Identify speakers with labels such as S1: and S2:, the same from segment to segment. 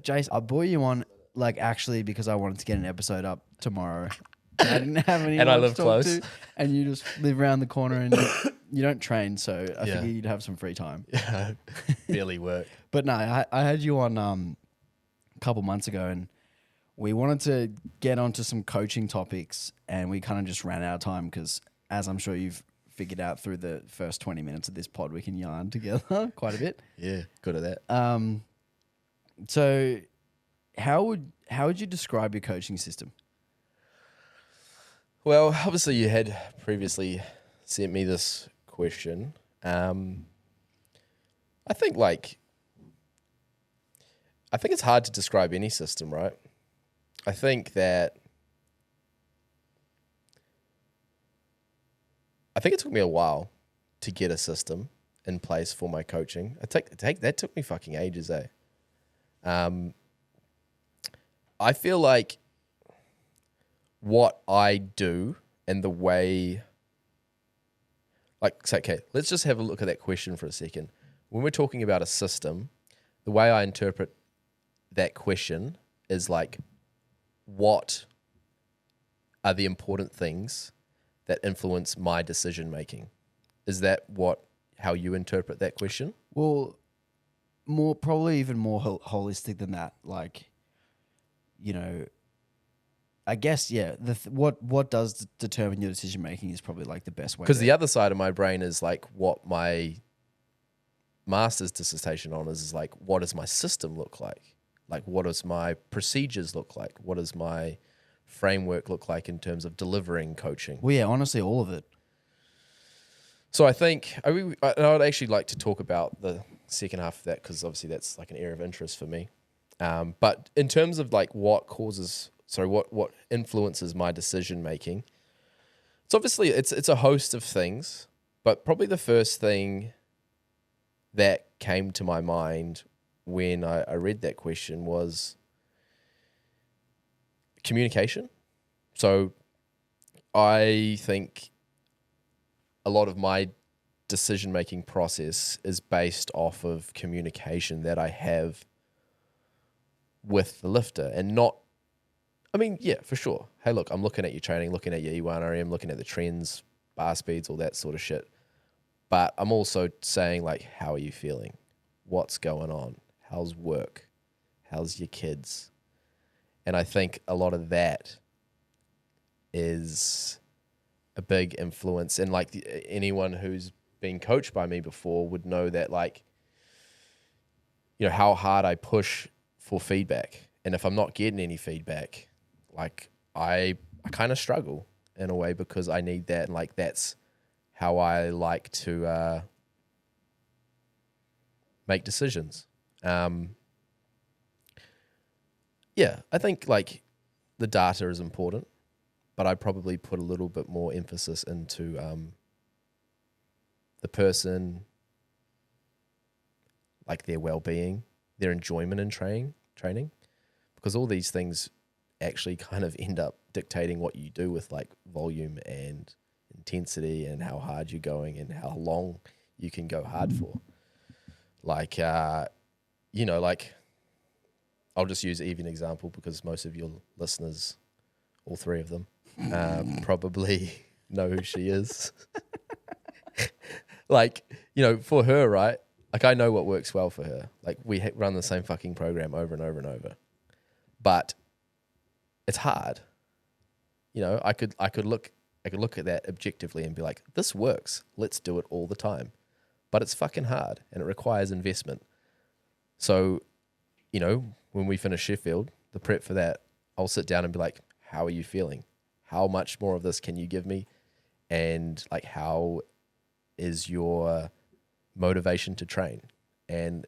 S1: Jace, I brought you on like actually because I wanted to get an episode up tomorrow. I didn't have anyone
S2: I
S1: to
S2: live
S1: talk
S2: close.
S1: to, and you just live around the corner and you don't train, so I
S2: Yeah.
S1: figured you'd have some free time.
S2: Yeah, barely work.
S1: But no, I had you on a couple months ago, and we wanted to get onto some coaching topics, and we kind of just ran out of time because, as I'm sure you've figured out through the first 20 minutes of this pod, we can yarn together quite a bit.
S2: Yeah, good at that.
S1: So how would you describe your coaching system?
S2: Well, obviously you had previously sent me this question. I think it's hard to describe any system, right? I think it took me a while to get a system in place for my coaching. That took me fucking ages, eh? I feel like what I do and the way, okay, let's just have a look at that question for a second. When we're talking about a system, the way I interpret that question is like, what are the important things that influence my decision making? Is that how you interpret that question?
S1: Well, probably even more holistic than that. Like, you know, I guess yeah. What does determine your decision making is probably like the best way.
S2: Because the other side of my brain is like what my master's dissertation on is like, what does my system look like? Like, what does my procedures look like? What does my framework look like in terms of delivering coaching?
S1: Well, yeah, honestly, all of it.
S2: So I think I would actually like to talk about the second half of that because obviously that's like an area of interest for me. But in terms of like what influences my decision making, it's obviously it's a host of things, but probably the first thing that came to my mind when I read that question was communication. So I think a lot of my decision-making process is based off of communication that I have with the lifter and not, I mean, yeah, for sure. Hey, look, I'm looking at your training, looking at your E1 RM, looking at the trends, bar speeds, all that sort of shit. But I'm also saying like, how are you feeling? What's going on? How's work? How's your kids? And I think a lot of that is a big influence. And like anyone who's been coached by me before would know that like, you know, how hard I push for feedback. And if I'm not getting any feedback, like I kind of struggle in a way because I need that. And like, that's how I like to make decisions. Yeah, I think like the data is important, but I probably put a little bit more emphasis into the person, like their well-being, their enjoyment in training, because all these things actually kind of end up dictating what you do with like volume and intensity and how hard you're going and how long you can go hard for. Like, you know, like I'll just use Evie an example because most of your listeners, all three of them, probably know who she is. Like, you know, for her, right? Like I know what works well for her. Like we run the same fucking program over and over and over, but it's hard. You know, I could look at that objectively and be like, this works. Let's do it all the time. But it's fucking hard and it requires investment. So, you know, when we finish Sheffield, the prep for that, I'll sit down and be like, how are you feeling? How much more of this can you give me? And like, how is your motivation to train? And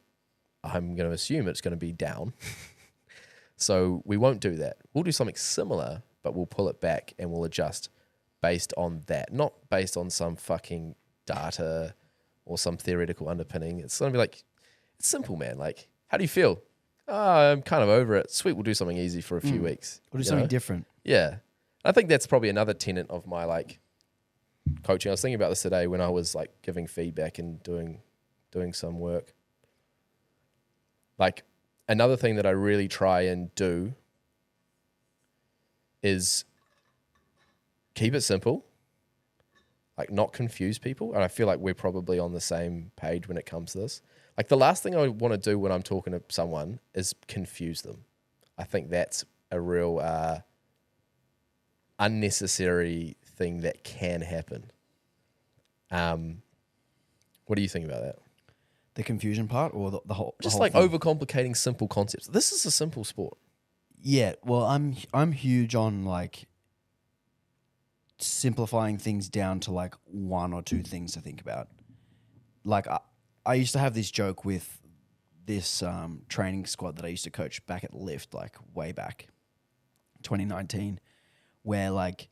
S2: I'm going to assume it's going to be down. So we won't do that. We'll do something similar, but we'll pull it back and we'll adjust based on that, not based on some fucking data or some theoretical underpinning. It's going to be like, it's simple, man. Like, how do you feel? Oh, I'm kind of over it. Sweet, we'll do something easy for a few weeks.
S1: We'll do something different.
S2: Yeah. I think that's probably another tenet of my like coaching. I was thinking about this today when I was like giving feedback and doing some work. Like another thing that I really try and do is keep it simple, like not confuse people. And I feel like we're probably on the same page when it comes to this. Like the last thing I want to do when I'm talking to someone is confuse them. I think that's a real unnecessary thing that can happen. What do you think about that?
S1: The confusion part or the whole
S2: Just
S1: whole
S2: like
S1: thing?
S2: overcomplicating simple concepts. This is a simple sport.
S1: Yeah, well, I'm huge on like simplifying things down to like one or two things to think about. Like I used to have this joke with this training squad that I used to coach back at Lift, like way back, 2019, where like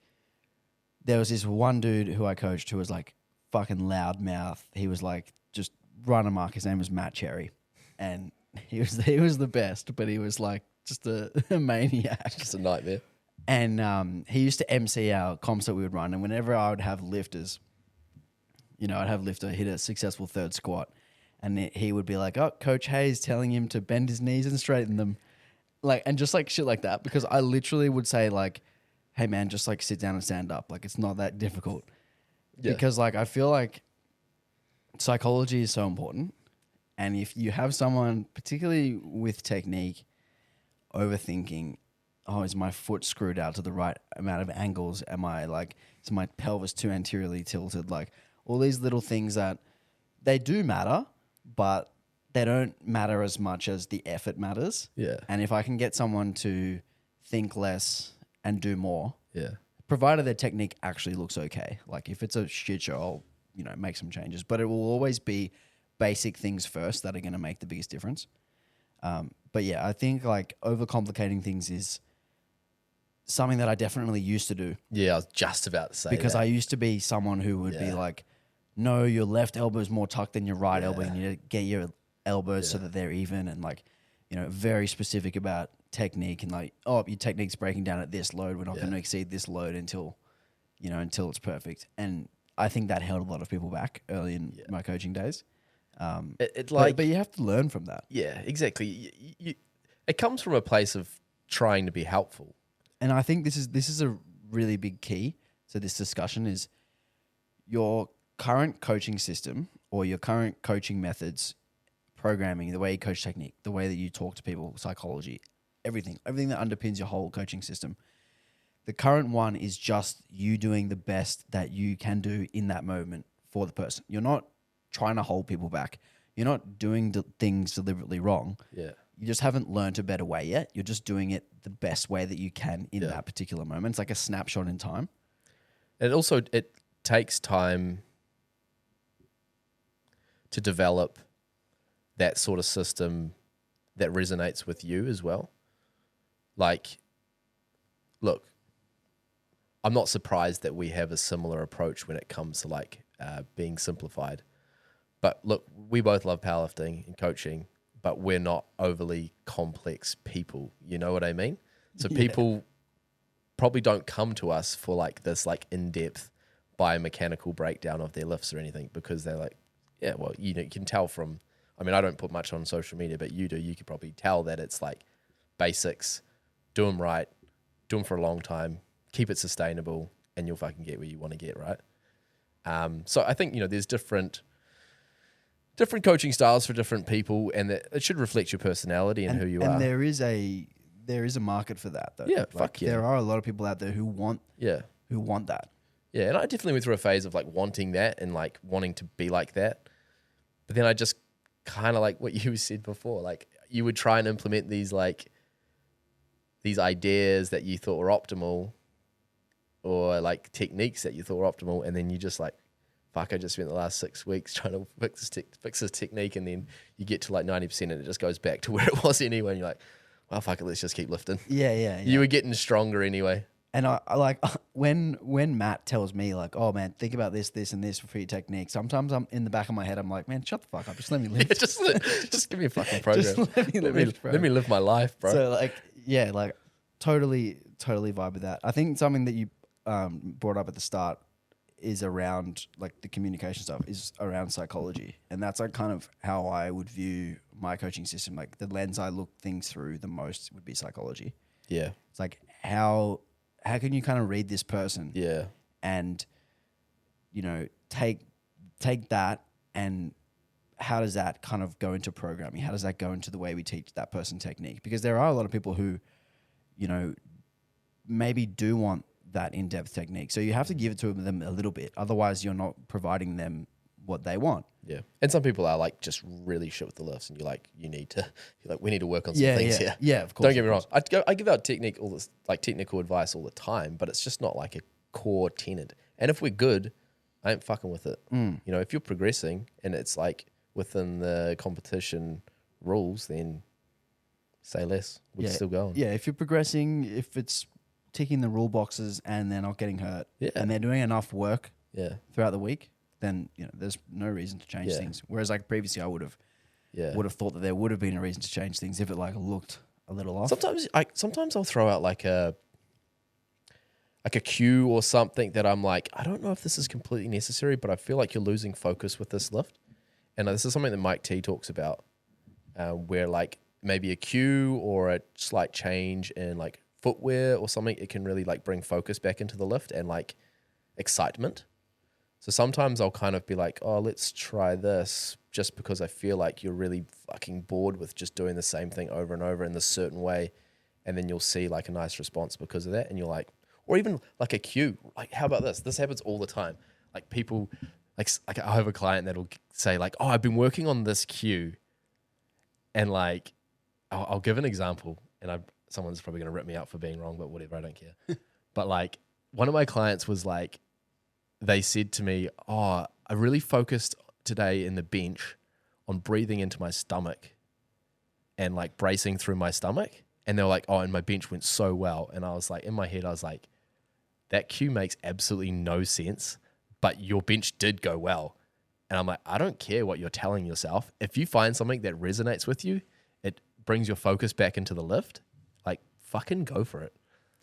S1: there was this one dude who I coached who was like fucking loudmouth. He was like just run amok. His name was Matt Cherry, and he was the best, but he was like just a maniac.
S2: Just a nightmare.
S1: And he used to MC our comps that we would run. And whenever I would have lifters, you know, I'd have lifter hit a successful third squat. And he would be like, oh, Coach Hayes telling him to bend his knees and straighten them. Like, and just like shit like that. Because I literally would say like, hey man, just like sit down and stand up. Like it's not that difficult.
S2: Yeah.
S1: Because like, I feel like psychology is so important. And if you have someone, particularly with technique, overthinking, oh, is my foot screwed out to the right amount of angles? Am I like, is my pelvis too anteriorly tilted? Like all these little things that they do matter, but they don't matter as much as the effort matters.
S2: Yeah.
S1: And if I can get someone to think less and do more,
S2: Yeah.
S1: provided their technique actually looks okay. Like if it's a shit show, I'll, you know, make some changes, but it will always be basic things first that are going to make the biggest difference. But yeah, I think like overcomplicating things is something that I definitely used to do.
S2: Yeah, I was just about to say
S1: because
S2: that.
S1: I used to be someone who would be like, no, your left elbow is more tucked than your right elbow. You need to get your elbows so that they're even, and like, you know, very specific about technique and like, oh, your technique's breaking down at this load. We're not going to exceed this load until, you know, until it's perfect. And I think that held a lot of people back early in my coaching days. But you have to learn from that.
S2: Yeah, exactly. It comes from a place of trying to be helpful.
S1: And I think this is a really big key to this discussion is your current coaching system or your current coaching methods, programming, the way you coach technique, the way that you talk to people, psychology, everything that underpins your whole coaching system. The current one is just you doing the best that you can do in that moment for the person. You're not trying to hold people back. You're not doing things deliberately wrong.
S2: Yeah.
S1: You just haven't learned a better way yet. You're just doing it the best way that you can in that particular moment. It's like a snapshot in time.
S2: And also, it takes time to develop that sort of system that resonates with you as well. Like, look, I'm not surprised that we have a similar approach when it comes to like being simplified. But look, we both love powerlifting and coaching, but we're not overly complex people. You know what I mean? So people probably don't come to us for like this like in-depth biomechanical breakdown of their lifts or anything, because they're like, yeah, well, you know, you can tell from, I mean, I don't put much on social media, but you do. You could probably tell that it's like basics, do them right, do them for a long time, keep it sustainable, and you'll fucking get where you want to get, right? So I think, you know, there's different coaching styles for different people, and that it should reflect your personality and who you are.
S1: And there is a market for that, though.
S2: Yeah,
S1: like,
S2: fuck yeah.
S1: There are a lot of people out there who want that.
S2: Yeah, and I definitely went through a phase of like wanting that and like wanting to be like that. But then I just kind of like what you said before, like you would try and implement these ideas that you thought were optimal, or like techniques that you thought were optimal, and then you just like, fuck, I just spent the last 6 weeks trying to fix this technique, and then you get to like 90% and it just goes back to where it was anyway, and you're like, well, fuck it, let's just keep lifting.
S1: Yeah.
S2: You were getting stronger anyway.
S1: And I like when Matt tells me like, oh man, think about this, and this for your technique. Sometimes I'm in the back of my head, I'm like, man, shut the fuck up, just let me live.
S2: Yeah, just give me a fucking program.
S1: Just let me
S2: live my life, bro.
S1: So like, yeah, like totally vibe with that. I think something that you brought up at the start is around like the communication stuff is around psychology, and that's like kind of how I would view my coaching system. Like the lens I look things through the most would be psychology.
S2: Yeah.
S1: It's like how can you kind of read this person?
S2: Yeah.
S1: And take that, and how does that kind of go into programming? How does that go into the way we teach that person technique? Because there are a lot of people who, maybe do want that in-depth technique. So you have to give it to them a little bit. Otherwise, you're not providing them what they want.
S2: Yeah. And some people are like just really shit with the lifts, and we need to work on some things here.
S1: Yeah, of course.
S2: Don't get me wrong. I give out technical advice all the time, but it's just not like a core tenet. And if we're good, I ain't fucking with it. If you're progressing and it's like within the competition rules, then say less. We're still going.
S1: Yeah, if you're progressing, if it's ticking the rule boxes and they're not getting hurt, and they're doing enough work throughout the week, then there's no reason to change things. Whereas like previously, I would have thought that there would have been a reason to change things if it like looked a little off.
S2: Sometimes I'll throw out like a cue or something that I'm like, I don't know if this is completely necessary, but I feel like you're losing focus with this lift. And this is something that Mike T talks about, where like maybe a cue or a slight change in like footwear or something, it can really like bring focus back into the lift and like excitement. So sometimes I'll kind of be like, oh, let's try this just because I feel like you're really fucking bored with just doing the same thing over and over in this certain way. And then you'll see like a nice response because of that. And you're like, or even like a cue, like, how about this? This happens all the time. Like people, like I have a client that'll say like, oh, I've been working on this cue. And like, I'll give an example, and someone's probably going to rip me out for being wrong, but whatever, I don't care. But like one of my clients was like, they said to me, oh, I really focused today in the bench on breathing into my stomach and like bracing through my stomach. And they were like, oh, and my bench went so well. And I was like, in my head, I was like, that cue makes absolutely no sense, but your bench did go well. And I'm like, I don't care what you're telling yourself. If you find something that resonates with you, it brings your focus back into the lift, like fucking go for it.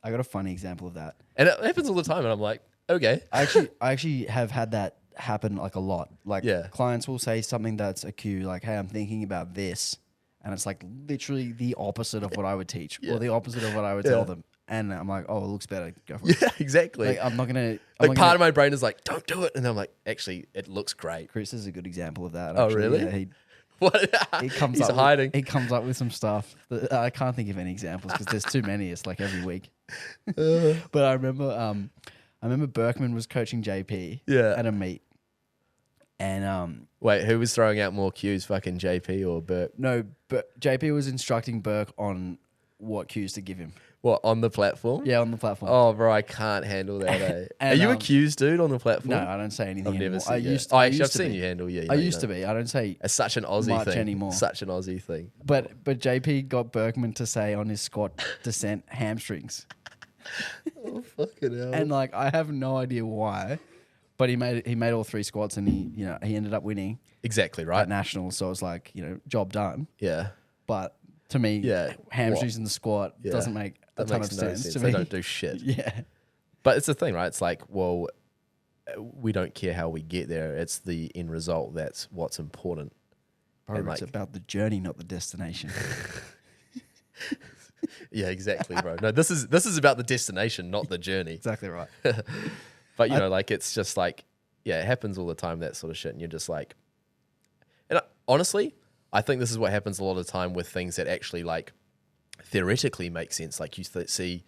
S1: I got a funny example of that.
S2: And it happens all the time. And I'm like, okay.
S1: I actually have had that happen like a lot. Like clients will say something that's a cue, like, hey, I'm thinking about this. And it's like literally the opposite of what I would teach or the opposite of what I would tell them. And I'm like, oh, it looks better. Go for it.
S2: Yeah, exactly.
S1: Like, I'm not going to...
S2: Like part of my brain is like, don't do it. And I'm like, actually, it looks great.
S1: Chris is a good example of that.
S2: Oh,
S1: actually.
S2: really?
S1: Yeah,
S2: what?
S1: He's
S2: hiding.
S1: He comes up with some stuff. I can't think of any examples because there's too many. It's like every week. But I remember Berkman was coaching JP at a meet. And
S2: wait, who was throwing out more cues, fucking JP or Burke?
S1: No, but JP was instructing Burke on what cues to give him.
S2: What, on the platform?
S1: Yeah, on the platform.
S2: Oh, bro, I can't handle that. Are you a cues dude on the platform?
S1: No, I don't say anything
S2: I've
S1: anymore.
S2: never seen I've seen you handle. Yeah,
S1: I used to be. I don't say.
S2: It's such an Aussie
S1: much
S2: thing
S1: anymore.
S2: Such an Aussie thing.
S1: But JP got Berkman to say on his squat descent hamstrings.
S2: Oh fucking hell!
S1: And like I have no idea why. But he made all three squats, and he ended up winning.
S2: Exactly right.
S1: At nationals, so it's like job done.
S2: Yeah.
S1: But to me, hamstrings in the squat doesn't make a ton of sense to me.
S2: They don't do shit.
S1: Yeah.
S2: But it's the thing, right? It's like, well, we don't care how we get there. It's the end result that's what's important.
S1: Bro, it's about the journey, not the destination.
S2: Yeah, exactly, bro. No, this is about the destination, not the journey.
S1: Exactly right.
S2: But, like, it's just like, it happens all the time, that sort of shit. And you're just like, and honestly, I think this is what happens a lot of the time with things that actually, like, theoretically make sense. Like, you see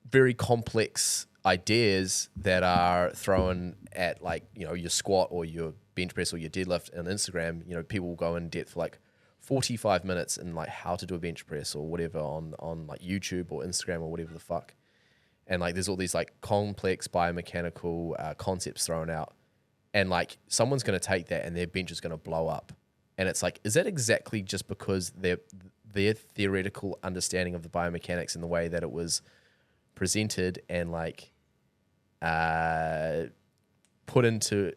S2: very complex ideas that are thrown at, like, your squat or your bench press or your deadlift on Instagram. People will go in depth for, like, 45 minutes in, like, how to do a bench press or whatever on like, YouTube or Instagram or whatever the fuck. And like, there's all these like complex biomechanical concepts thrown out, and like someone's going to take that and their bench is going to blow up. And it's like, is that exactly just because their theoretical understanding of the biomechanics and the way that it was presented and like put into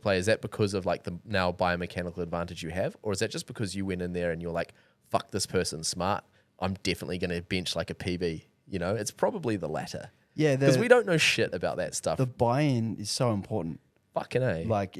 S2: play? Is that because of like the now biomechanical advantage you have, or is that just because you went in there and you're like, fuck, this person's smart, I'm definitely going to bench like a PB? It's probably the latter.
S1: Yeah,
S2: Because we don't know shit about that stuff.
S1: the buy-in is so important.
S2: Fucking A.
S1: Like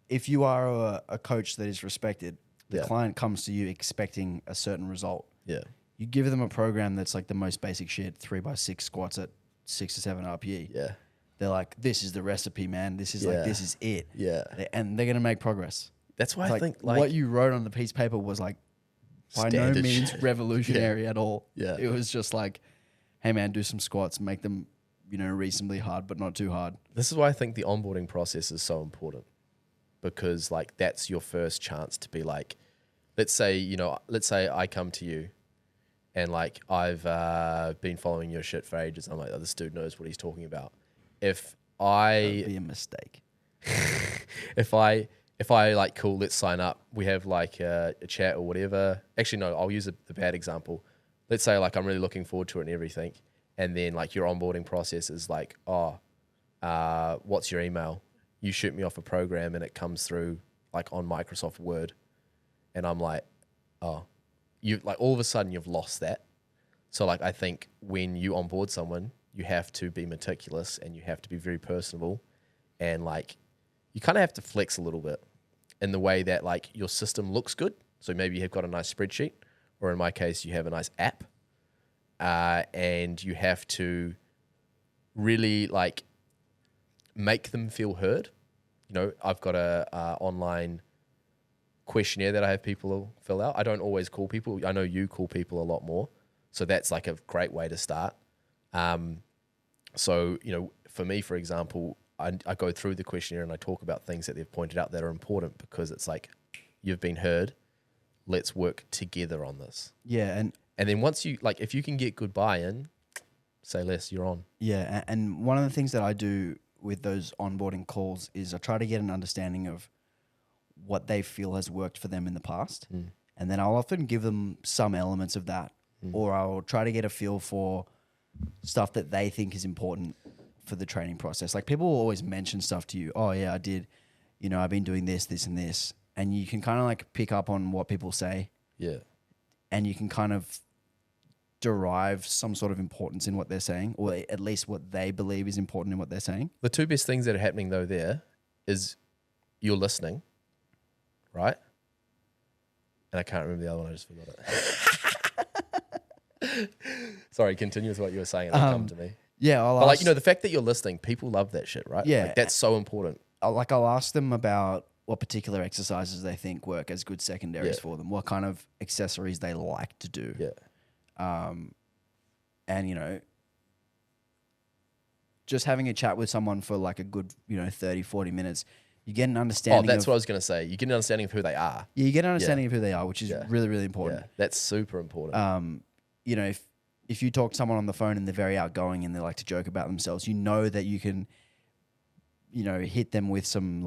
S1: if you are a coach that is respected, the
S2: Yeah.
S1: client comes to you expecting a certain result.
S2: Yeah.
S1: You give them a program that's like the most basic shit, 3x6 squats at 6 to 7 RPE.
S2: Yeah.
S1: They're like, this is the recipe, man. This is like,
S2: Yeah.
S1: this is it.
S2: Yeah.
S1: And they're going to make progress.
S2: That's why
S1: It's
S2: I
S1: like,
S2: think like
S1: what you wrote on the piece of paper was like by no
S2: standard
S1: means
S2: shit.
S1: revolutionary at all.
S2: Yeah.
S1: It was just like, hey man, do some squats, make them, reasonably hard, but not too hard.
S2: This is why I think the onboarding process is so important, because like that's your first chance to be like, let's say I come to you and like I've been following your shit for ages. I'm like, oh, this dude knows what he's talking about. If
S1: That'd be a mistake.
S2: if I like, cool, let's sign up. We have like a chat or whatever. Actually, no, I'll use the bad example. Let's say like I'm really looking forward to it and everything. And then like your onboarding process is like, what's your email? You shoot me off a program and it comes through like on Microsoft Word. And I'm like, oh, you like all of a sudden you've lost that. So like I think when you onboard someone, you have to be meticulous and you have to be very personable, and like you kind of have to flex a little bit in the way that like your system looks good. So maybe you've got a nice spreadsheet, or in my case, you have a nice app, and you have to really like make them feel heard. I've got a online questionnaire that I have people fill out. I don't always call people. I know you call people a lot more. So that's like a great way to start. So, for me, for example, I go through the questionnaire and I talk about things that they've pointed out that are important, because it's like, you've been heard. Let's work together on this.
S1: Yeah.
S2: And then once you, like, if you can get good buy-in, say less, you're on.
S1: Yeah. And one of the things that I do with those onboarding calls is I try to get an understanding of what they feel has worked for them in the past. And then I'll often give them some elements of that, or I'll try to get a feel for stuff that they think is important for the training process. Like people will always mention stuff to you. Oh yeah, I did, I've been doing this, this and this. And you can kind of like pick up on what people say.
S2: Yeah.
S1: And you can kind of derive some sort of importance in what they're saying, or at least what they believe is important in what they're saying.
S2: The two best things that are happening though there is you're listening, right? And I can't remember the other one. I just forgot it. Sorry, continue with what you were saying and it'll come to me.
S1: Yeah.
S2: But like, the fact that you're listening, people love that shit, right?
S1: Yeah.
S2: Like, that's so important.
S1: I'll ask them about what particular exercises they think work as good secondaries for them, what kind of accessories they like to do.
S2: Yeah.
S1: And, just having a chat with someone for like a good, 30, 40 minutes, you get an understanding.
S2: That's what I was going to say. You get an understanding of who they are.
S1: Yeah, you get an understanding of who they are, which is really, really important.
S2: Yeah, that's super important.
S1: If you talk to someone on the phone and they're very outgoing and they like to joke about themselves, that you can, hit them with some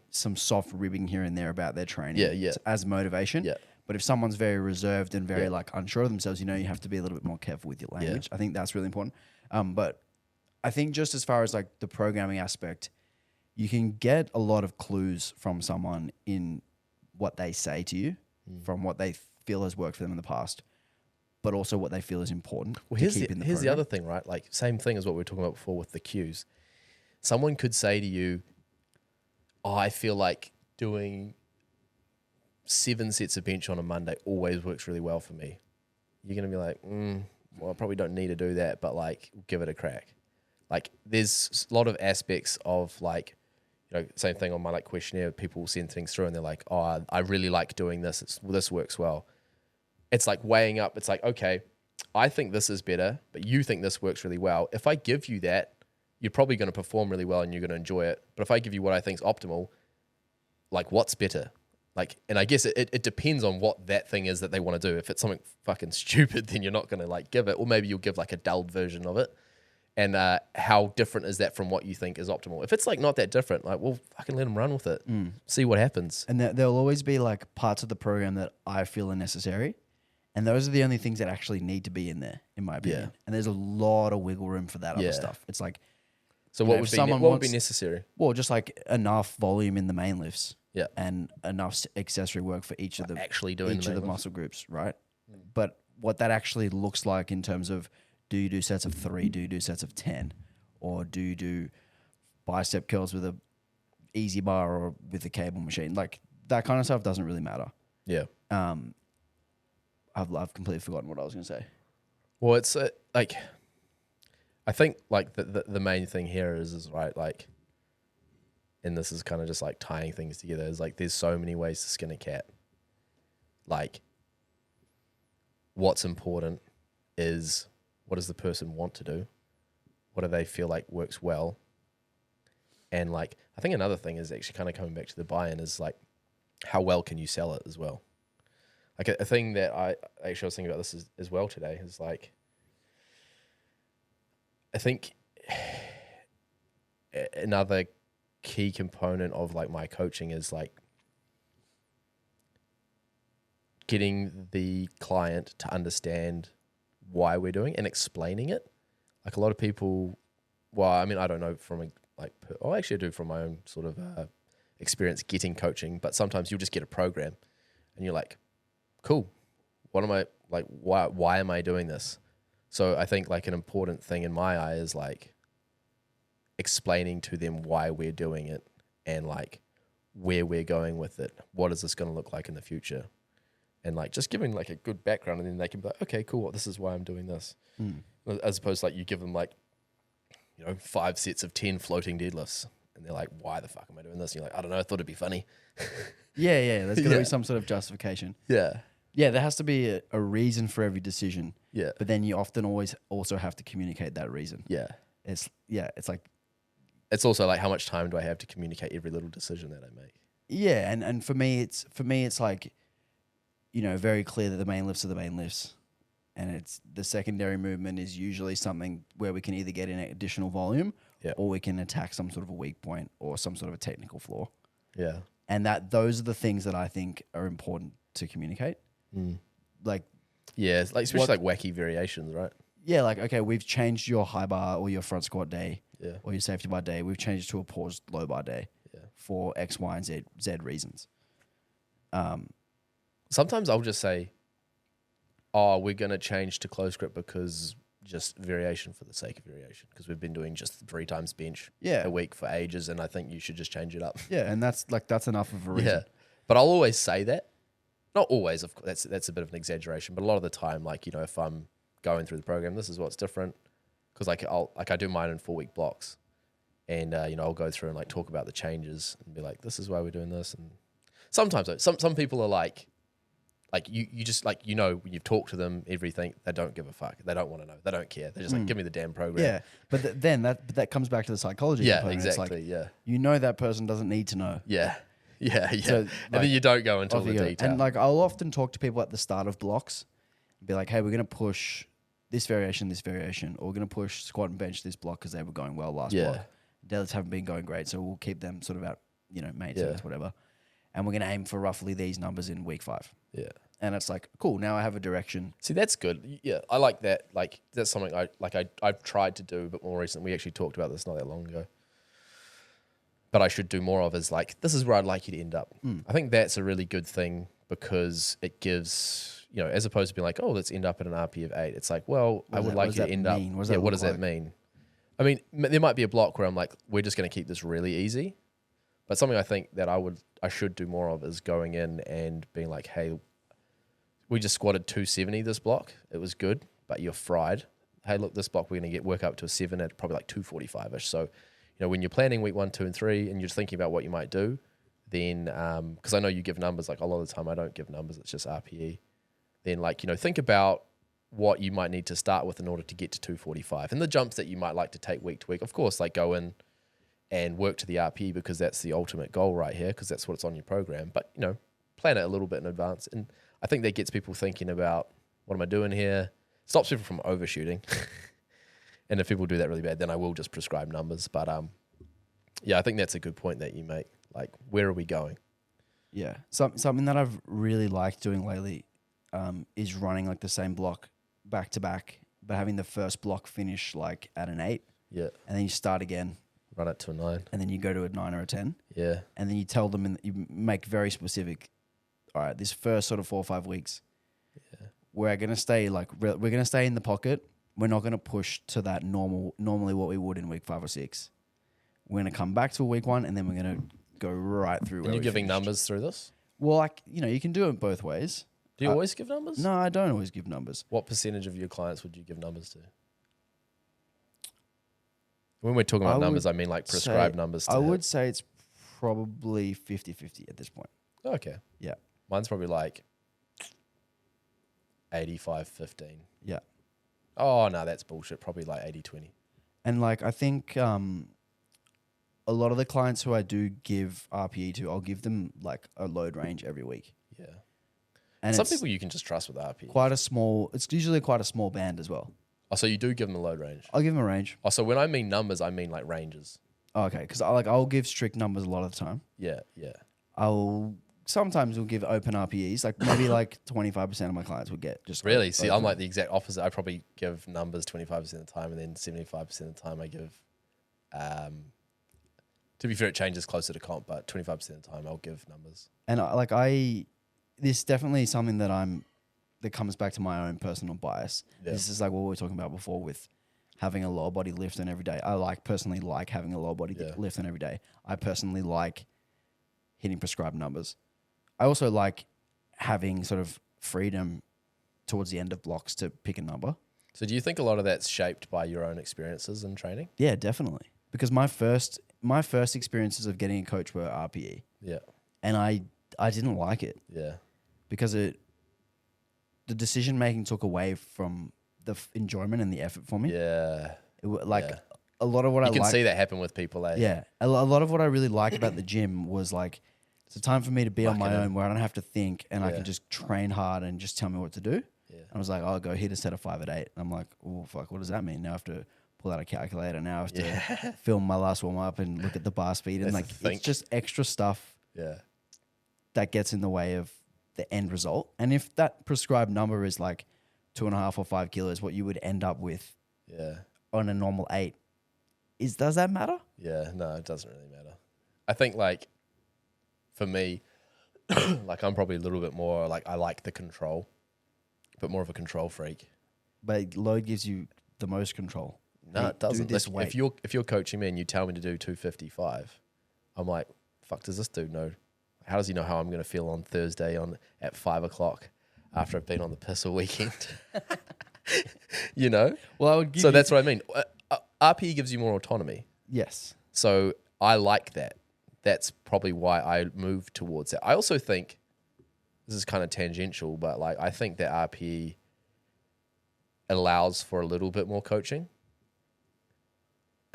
S1: some soft ribbing here and there about their training as motivation.
S2: Yeah.
S1: But if someone's very reserved and very like unsure of themselves, you have to be a little bit more careful with your language. I think that's really important. But I think just as far as like the programming aspect, you can get a lot of clues from someone in what they say to you, from what they feel has worked for them in the past, but also what they feel is important.
S2: Well, here's the other thing, right? Like same thing as what we were talking about before with the cues. Someone could say to you, oh, I feel like doing 7 sets of bench on a Monday always works really well for me. You're going to be like, well, I probably don't need to do that, but like, give it a crack. Like there's a lot of aspects of like, same thing on my like questionnaire, people send things through and they're like, oh, I really like doing this. This works well. It's like weighing up. It's like, okay, I think this is better, but you think this works really well. If I give you that, you're probably going to perform really well and you're going to enjoy it. But if I give you what I think is optimal, like what's better? Like, and I guess it depends on what that thing is that they want to do. If it's something fucking stupid, then you're not going to like give it, or maybe you'll give like a dulled version of it. And how different is that from what you think is optimal? If it's like not that different, like, well, fucking let them run with it. See what happens.
S1: And there'll always be like parts of the program that I feel are necessary. And those are the only things that actually need to be in there, in my opinion.
S2: Yeah.
S1: And there's a lot of wiggle room for that other stuff. It's like,
S2: so what would be necessary?
S1: Well, just like enough volume in the main lifts.
S2: Yeah.
S1: And enough accessory work for each of the
S2: actually doing
S1: each of the muscle groups, right? But what that actually looks like in terms of Do you do sets of 3? Do you do sets of 10? Or do you do bicep curls with a easy bar or with a cable machine? Like that kind of stuff doesn't really matter.
S2: Yeah.
S1: I've completely forgotten what I was going to say.
S2: Well, it's like, I think like the main thing here is right, like, and this is kind of just like tying things together, is like there's so many ways to skin a cat. Like, what's important is, what does the person want to do? What do they feel like works well? And like, I think another thing is actually kind of coming back to the buy-in is like, how well can you sell it as well? Like a thing that I was thinking about this as well today is like, I think another key component of like my coaching is like getting the client to understand why we're doing and explaining it. Like a lot of people, well, I mean, I don't know from I actually do from my own sort of experience getting coaching, but sometimes you'll just get a program and you're like, cool, what am I, like, why am I doing this? So I think like an important thing in my eye is like explaining to them why we're doing it and like where we're going with it. What is this going to look like in the future? And like just giving like a good background, and then they can be like, okay, cool, this is why I'm doing this. As opposed to like you give them like, 5 sets of 10 floating deadlifts and they're like, why the fuck am I doing this? And you're like, I don't know, I thought it'd be funny.
S1: Yeah. There's got to be some sort of justification.
S2: Yeah.
S1: Yeah, there has to be a reason for every decision.
S2: Yeah.
S1: But then you often always also have to communicate that reason.
S2: Yeah.
S1: It's like,
S2: it's also like, how much time do I have to communicate every little decision that I make?
S1: Yeah, and for me it's like, very clear that the main lifts are the main lifts. And it's the secondary movement is usually something where we can either get in additional volume or we can attack some sort of a weak point or some sort of a technical flaw.
S2: Yeah.
S1: And those are the things that I think are important to communicate. Like,
S2: yeah, like especially like wacky variations, right?
S1: Yeah, like, okay, we've changed your high bar or your front squat day
S2: or
S1: your safety bar day. We've changed it to a paused low bar day for X, Y, and Z reasons.
S2: Sometimes I'll just say, oh, we're going to change to close grip because just variation for the sake of variation, because we've been doing just 3 times bench a week for ages, and I think you should just change it up.
S1: Yeah, and that's enough of a reason.
S2: Yeah, but I'll always say that. Not always, of course, that's a bit of an exaggeration, but a lot of the time, like, if I'm going through the program, this is what's different, because I do mine in 4-week blocks, and I'll go through and like talk about the changes and be like, this is why we're doing this. And sometimes some people are like you just like, when you've talked to them, everything, they don't give a fuck. They don't want to know. They don't care. They're just like, give me the damn program.
S1: Yeah, but then that comes back to the psychology.
S2: Yeah,
S1: component.
S2: exactly.
S1: It's like, that person doesn't need to know.
S2: Yeah. So, and
S1: like,
S2: then you don't go into the detail.
S1: And like, I'll often talk to people at the start of blocks, be like, hey, we're going to push this variation, or we're going to push squat and bench this block because they were going well last block. Deadlifts haven't been going great, so we'll keep them sort of at, maintenance, whatever. And we're going to aim for roughly these numbers in week 5.
S2: Yeah.
S1: And it's like, cool, now I have a direction.
S2: See, that's good. Yeah, I like that. Like, that's something I've tried to do, but more recently, we actually talked about this not that long ago. But I should do more of is like, this is where I'd like you to end up. I think that's a really good thing because it gives, as opposed to being like, oh, let's end up at an RP of 8. It's like, well, I would like you to end up. What does that mean? I mean, there might be a block where I'm like, we're just going to keep this really easy. But something I think that I should do more of is going in and being like, hey, we just squatted 270 this block. It was good, but you're fried. Hey, look, this block we're going to work up to a 7 at probably like 245-ish. So, when you're planning week 1, 2, and 3, and you're just thinking about what you might do, then because I know you give numbers, like a lot of the time I don't give numbers, it's just RPE. Then think about what you might need to start with in order to get to 245, and the jumps that you might like to take week to week. Of course, like go in and work to the RPE because that's the ultimate goal right here, because that's what's on your program. But plan it a little bit in advance, and I think that gets people thinking about, what am I doing here? Stops people from overshooting. And if people do that really bad, then I will just prescribe numbers. But I think that's a good point that you make. Like, where are we going?
S1: Yeah. Something that I've really liked doing lately is running like the same block back to back, but having the first block finish like at an 8.
S2: Yeah.
S1: And then you start again.
S2: Run it to a 9.
S1: And then you go to a 9 or a 10.
S2: Yeah.
S1: And then you tell them, and you make very specific, all right, this first sort of 4 or 5 weeks, we're going to stay in the pocket. we're not going to push to that normally what we would in week 5 or 6. We're going to come back to a week 1 and then we're going to go right through.
S2: And you're giving numbers through this?
S1: Well, like, you can do it both ways.
S2: Do you always give numbers?
S1: No, I don't always give numbers.
S2: What percentage of your clients would you give numbers to? When we're talking about numbers, I mean like prescribed numbers.
S1: I would say it's probably 50-50 at this point.
S2: Okay.
S1: Yeah.
S2: Mine's probably like 85-15.
S1: Yeah.
S2: Oh, no, that's bullshit. Probably like 80-20.
S1: And like, I think a lot of the clients who I do give RPE to, I'll give them like a load range every week.
S2: Yeah.
S1: And
S2: some people you can just trust with RPE.
S1: It's usually quite a small band as well.
S2: Oh, so you do give them a load range?
S1: I'll give them a range.
S2: Oh, so when I mean numbers, I mean like ranges.
S1: Oh, okay, because I'll give strict numbers a lot of the time.
S2: Yeah, yeah.
S1: Sometimes we'll give open RPEs, like maybe like 25% of my clients will get just
S2: really. See, I'm like the exact opposite. I probably give numbers 25% of the time, and then 75% of the time I give. To be fair, it changes closer to comp, but 25% of the time I'll give numbers.
S1: And this definitely something that comes back to my own personal bias. Yeah. This is like what we were talking about before with having a lower body lift in every day. I personally like having a lower body lift in every day. I personally like hitting prescribed numbers. I also like having sort of freedom towards the end of blocks to pick a number.
S2: So do you think a lot of that's shaped by your own experiences in training?
S1: Yeah, definitely. Because my first experiences of getting a coach were RPE.
S2: Yeah.
S1: And I didn't like it.
S2: Yeah.
S1: Because the decision making took away from the enjoyment and the effort for me.
S2: Yeah.
S1: A lot of what
S2: you can see that happen with people.
S1: Yeah. A lot of what I really like about the gym was like, it's a time for me to be on my own where I don't have to think and I can just train hard and just tell me what to do. Yeah. I was like, I'll go hit a set of 5 at 8. And I'm like, oh, fuck, what does that mean? Now I have to pull out a calculator. Now I have to film my last warm up and look at the bar speed. And it's just extra stuff that gets in the way of the end result. And if that prescribed number is like 2.5 or 5 kilos, what you would end up with on a normal 8, does that matter?
S2: Yeah, no, it doesn't really matter. I think like for me, like I'm probably a little bit more like I like the control, but more of a control freak.
S1: But load gives you the most control.
S2: No, it doesn't. If you're coaching me and you tell me to do 255, I'm like, fuck, does this dude know? How does he know how I'm going to feel on Thursday at 5 o'clock after I've been on the piss all weekend? You know?
S1: Well, I would give
S2: that's what I mean. RPE gives you more autonomy.
S1: Yes.
S2: So I like that. That's probably why I moved towards it. I also think, this is kind of tangential, but like I think that RPE allows for a little bit more coaching.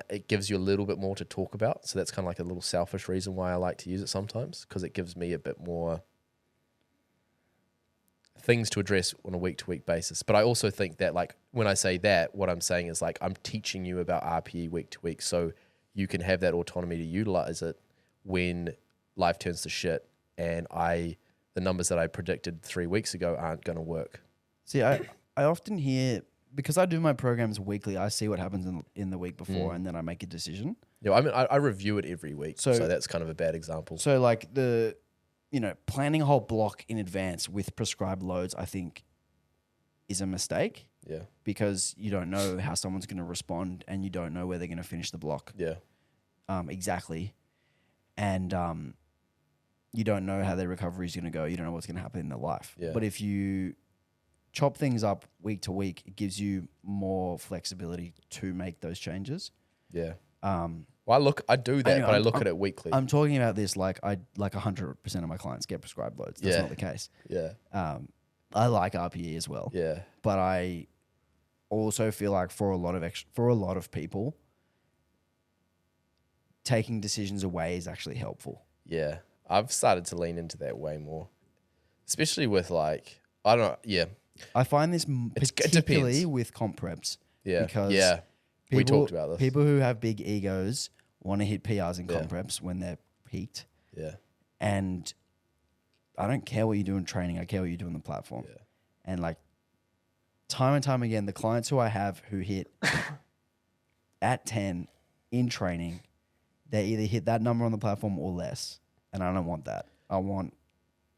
S2: It gives you a little bit more to talk about. So that's kind of like a little selfish reason why I like to use it sometimes, because it gives me a bit more things to address on a week-to-week basis. But I also think that like when I say that, what I'm saying is like I'm teaching you about RPE week to week so you can have that autonomy to utilize it when life turns to shit and the numbers that I predicted 3 weeks ago aren't going to work.
S1: See, I often hear, because I do my programs weekly, I see what happens in the week before and then I make a decision.
S2: Yeah, I mean, I review it every week, so that's kind of a bad example.
S1: So like planning a whole block in advance with prescribed loads, I think is a mistake.
S2: Yeah. Because
S1: you don't know how someone's going to respond and you don't know where they're going to finish the block.
S2: Yeah.
S1: Exactly. And you don't know how their recovery is going to go. You don't know what's going to happen in their life.
S2: Yeah.
S1: But if you chop things up week to week, it gives you more flexibility to make those changes.
S2: Yeah. Well, I do that, but I look at it weekly.
S1: I'm talking about this like 100% of my clients get prescribed loads. That's not the case.
S2: Yeah.
S1: I like RPE as well.
S2: Yeah.
S1: But I also feel like for a lot of people, taking decisions away is actually helpful.
S2: Yeah. I've started to lean into that way more, especially with like, I don't know. Yeah.
S1: I find this particularly with comp preps.
S2: Yeah.
S1: Because
S2: we talked about this.
S1: People who have big egos want to hit PRs in comp preps when they're peaked.
S2: Yeah.
S1: And I don't care what you do in training. I care what you do on the platform.
S2: Yeah.
S1: And like time and time again, the clients who I have who hit at 10 in training, they either hit that number on the platform or less. And I don't want that. I want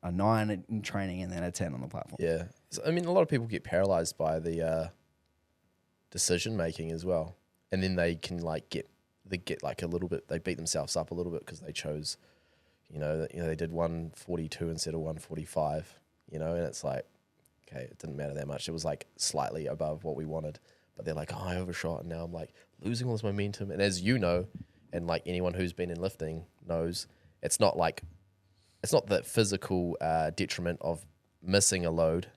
S1: a 9 in training and then a 10 on the platform.
S2: Yeah. So, I mean, a lot of people get paralyzed by the decision making as well. And then they can like get like a little bit, they beat themselves up a little bit because they chose, they did 142 instead of 145, and it's like, okay, it didn't matter that much. It was like slightly above what we wanted, but they're like, oh, I overshot, and now I'm like losing all this momentum. And as you know, and like anyone who's been in lifting knows, it's not the physical detriment of missing a load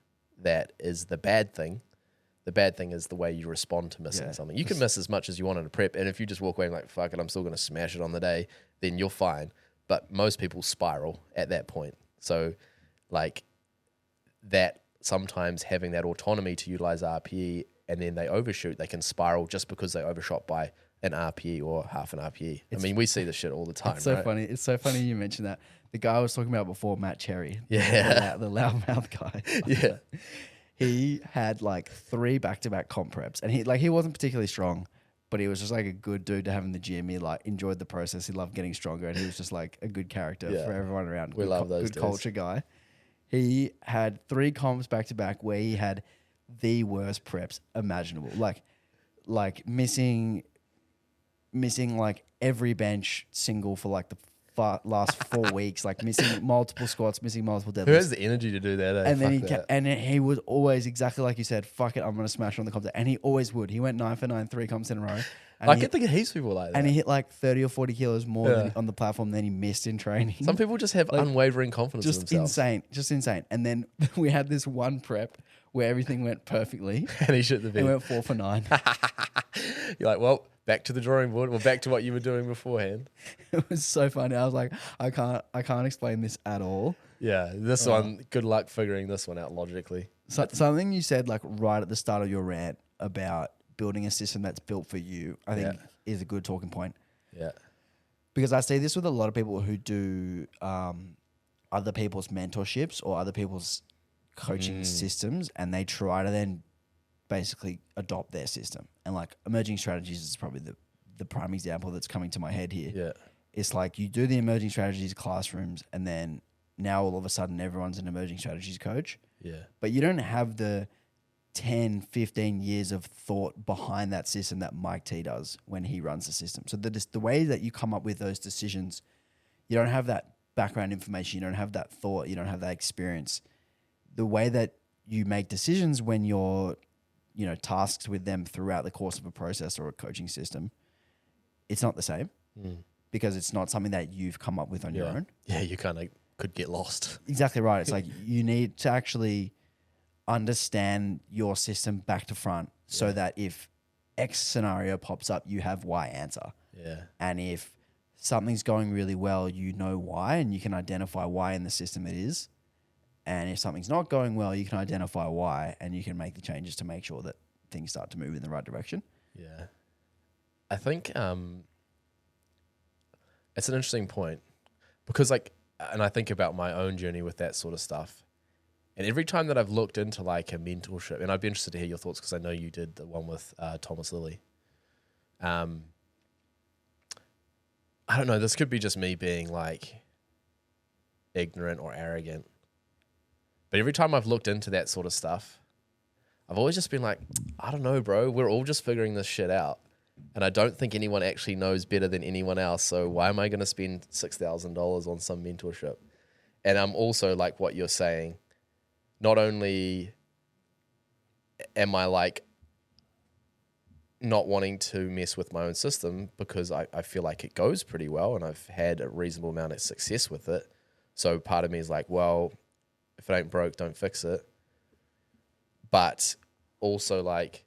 S2: that is the bad thing. The bad thing is the way you respond to missing something. You can miss as much as you want in a prep, and if you just walk away and like, fuck it, I'm still going to smash it on the day, then you're fine. But most people spiral at that point. So like that, sometimes having that autonomy to utilize RPE and then they overshoot, they can spiral just because they overshot by an RPE or half an RPE. We see this shit all the time.
S1: It's so
S2: right?
S1: funny. It's so funny you mentioned that. The guy I was talking about before, Matt Cherry,
S2: Yeah,
S1: the loudmouth guy.
S2: yeah.
S1: He had like 3 back-to-back comp preps, and he wasn't particularly strong, but he was just like a good dude to have in the gym. He like enjoyed the process. He loved getting stronger, and he was just like a good character for everyone around.
S2: We love those
S1: good
S2: dudes.
S1: culture guy. He had 3 comps back-to-back where he had the worst preps imaginable, like missing like every bench single for like the last 4 weeks, like missing multiple squats, missing multiple deadlifts.
S2: Who has the energy to do that?
S1: And then he was always exactly like you said, fuck it, I'm going to smash on the comps. And he always would. He went 9 for 9, 3 comps in a row. And
S2: I can think of heaps of people like that.
S1: And he hit like 30 or 40 kilos more than on the platform than he missed in training.
S2: Some people just have unwavering confidence in themselves.
S1: Just insane. And then we had this one prep where everything went perfectly.
S2: And he shit the bed.
S1: He went 4 for 9.
S2: You're like, well, back to the drawing board, or back to what you were doing beforehand.
S1: It was so funny. I was like, I can't explain this at all.
S2: Yeah, this one, good luck figuring this one out logically.
S1: So, something you said like right at the start of your rant about building a system that's built for you, I think is a good talking point.
S2: Yeah.
S1: Because I see this with a lot of people who do other people's mentorships or other people's coaching systems, and they try to then basically adopt their system. And like emerging strategies is probably the prime example that's coming to my head here.
S2: Yeah.
S1: It's like you do the emerging strategies classrooms, and then now all of a sudden everyone's an emerging strategies coach.
S2: Yeah.
S1: But you don't have the 10, 15 years of thought behind that system that Mike T does when he runs the system. So the way that you come up with those decisions, you don't have that background information, you don't have that thought, you don't have that experience. The way that you make decisions when you're, tasked with them throughout the course of a process or a coaching system, it's not the same because it's not something that you've come up with on your own.
S2: Yeah, you kind of could get lost.
S1: Exactly right. It's like you need to actually understand your system back to front so that if X scenario pops up, you have Y answer.
S2: Yeah.
S1: And if something's going really well, you know why, and you can identify why in the system it is. And if something's not going well, you can identify why, and you can make the changes to make sure that things start to move in the right direction.
S2: Yeah. I think it's an interesting point because and I think about my own journey with that sort of stuff. And every time that I've looked into like a mentorship, and I'd be interested to hear your thoughts because I know you did the one with Thomas Lilly. I don't know, this could be just me being like ignorant or arrogant. But every time I've looked into that sort of stuff, I've always just been like, I don't know, bro. We're all just figuring this shit out. And I don't think anyone actually knows better than anyone else. So why am I going to spend $6,000 on some mentorship? And I'm also like what you're saying. Not only am I like not wanting to mess with my own system because I feel like it goes pretty well and I've had a reasonable amount of success with it. So part of me is like, well, if it ain't broke, don't fix it. But also like,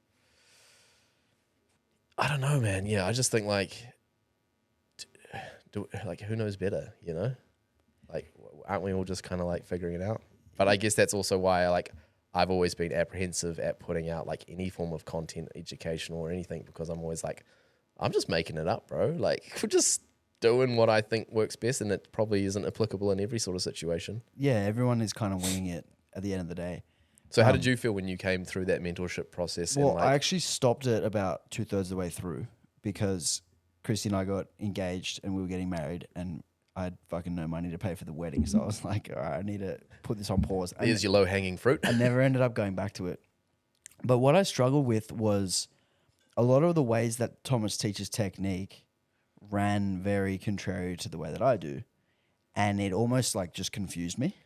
S2: I don't know, man. Yeah, I just think like, who knows better, Like, aren't we all just kind of like figuring it out? But I guess that's also why I've always been apprehensive at putting out like any form of content, educational or anything, because I'm always like, I'm just making it up, bro. Like, we're just doing what I think works best, and it probably isn't applicable in every sort of situation.
S1: Yeah, everyone is kind of winging it at the end of the day.
S2: So how did you feel when you came through that mentorship process?
S1: Well, I actually stopped it about 2/3 of the way through because Christy and I got engaged and we were getting married, and I had fucking no money to pay for the wedding. So I was like, all right, I need to put this on pause.
S2: There's your low-hanging fruit.
S1: I never ended up going back to it. But what I struggled with was a lot of the ways that Thomas teaches technique ran very contrary to the way that I do. And it almost like just confused me.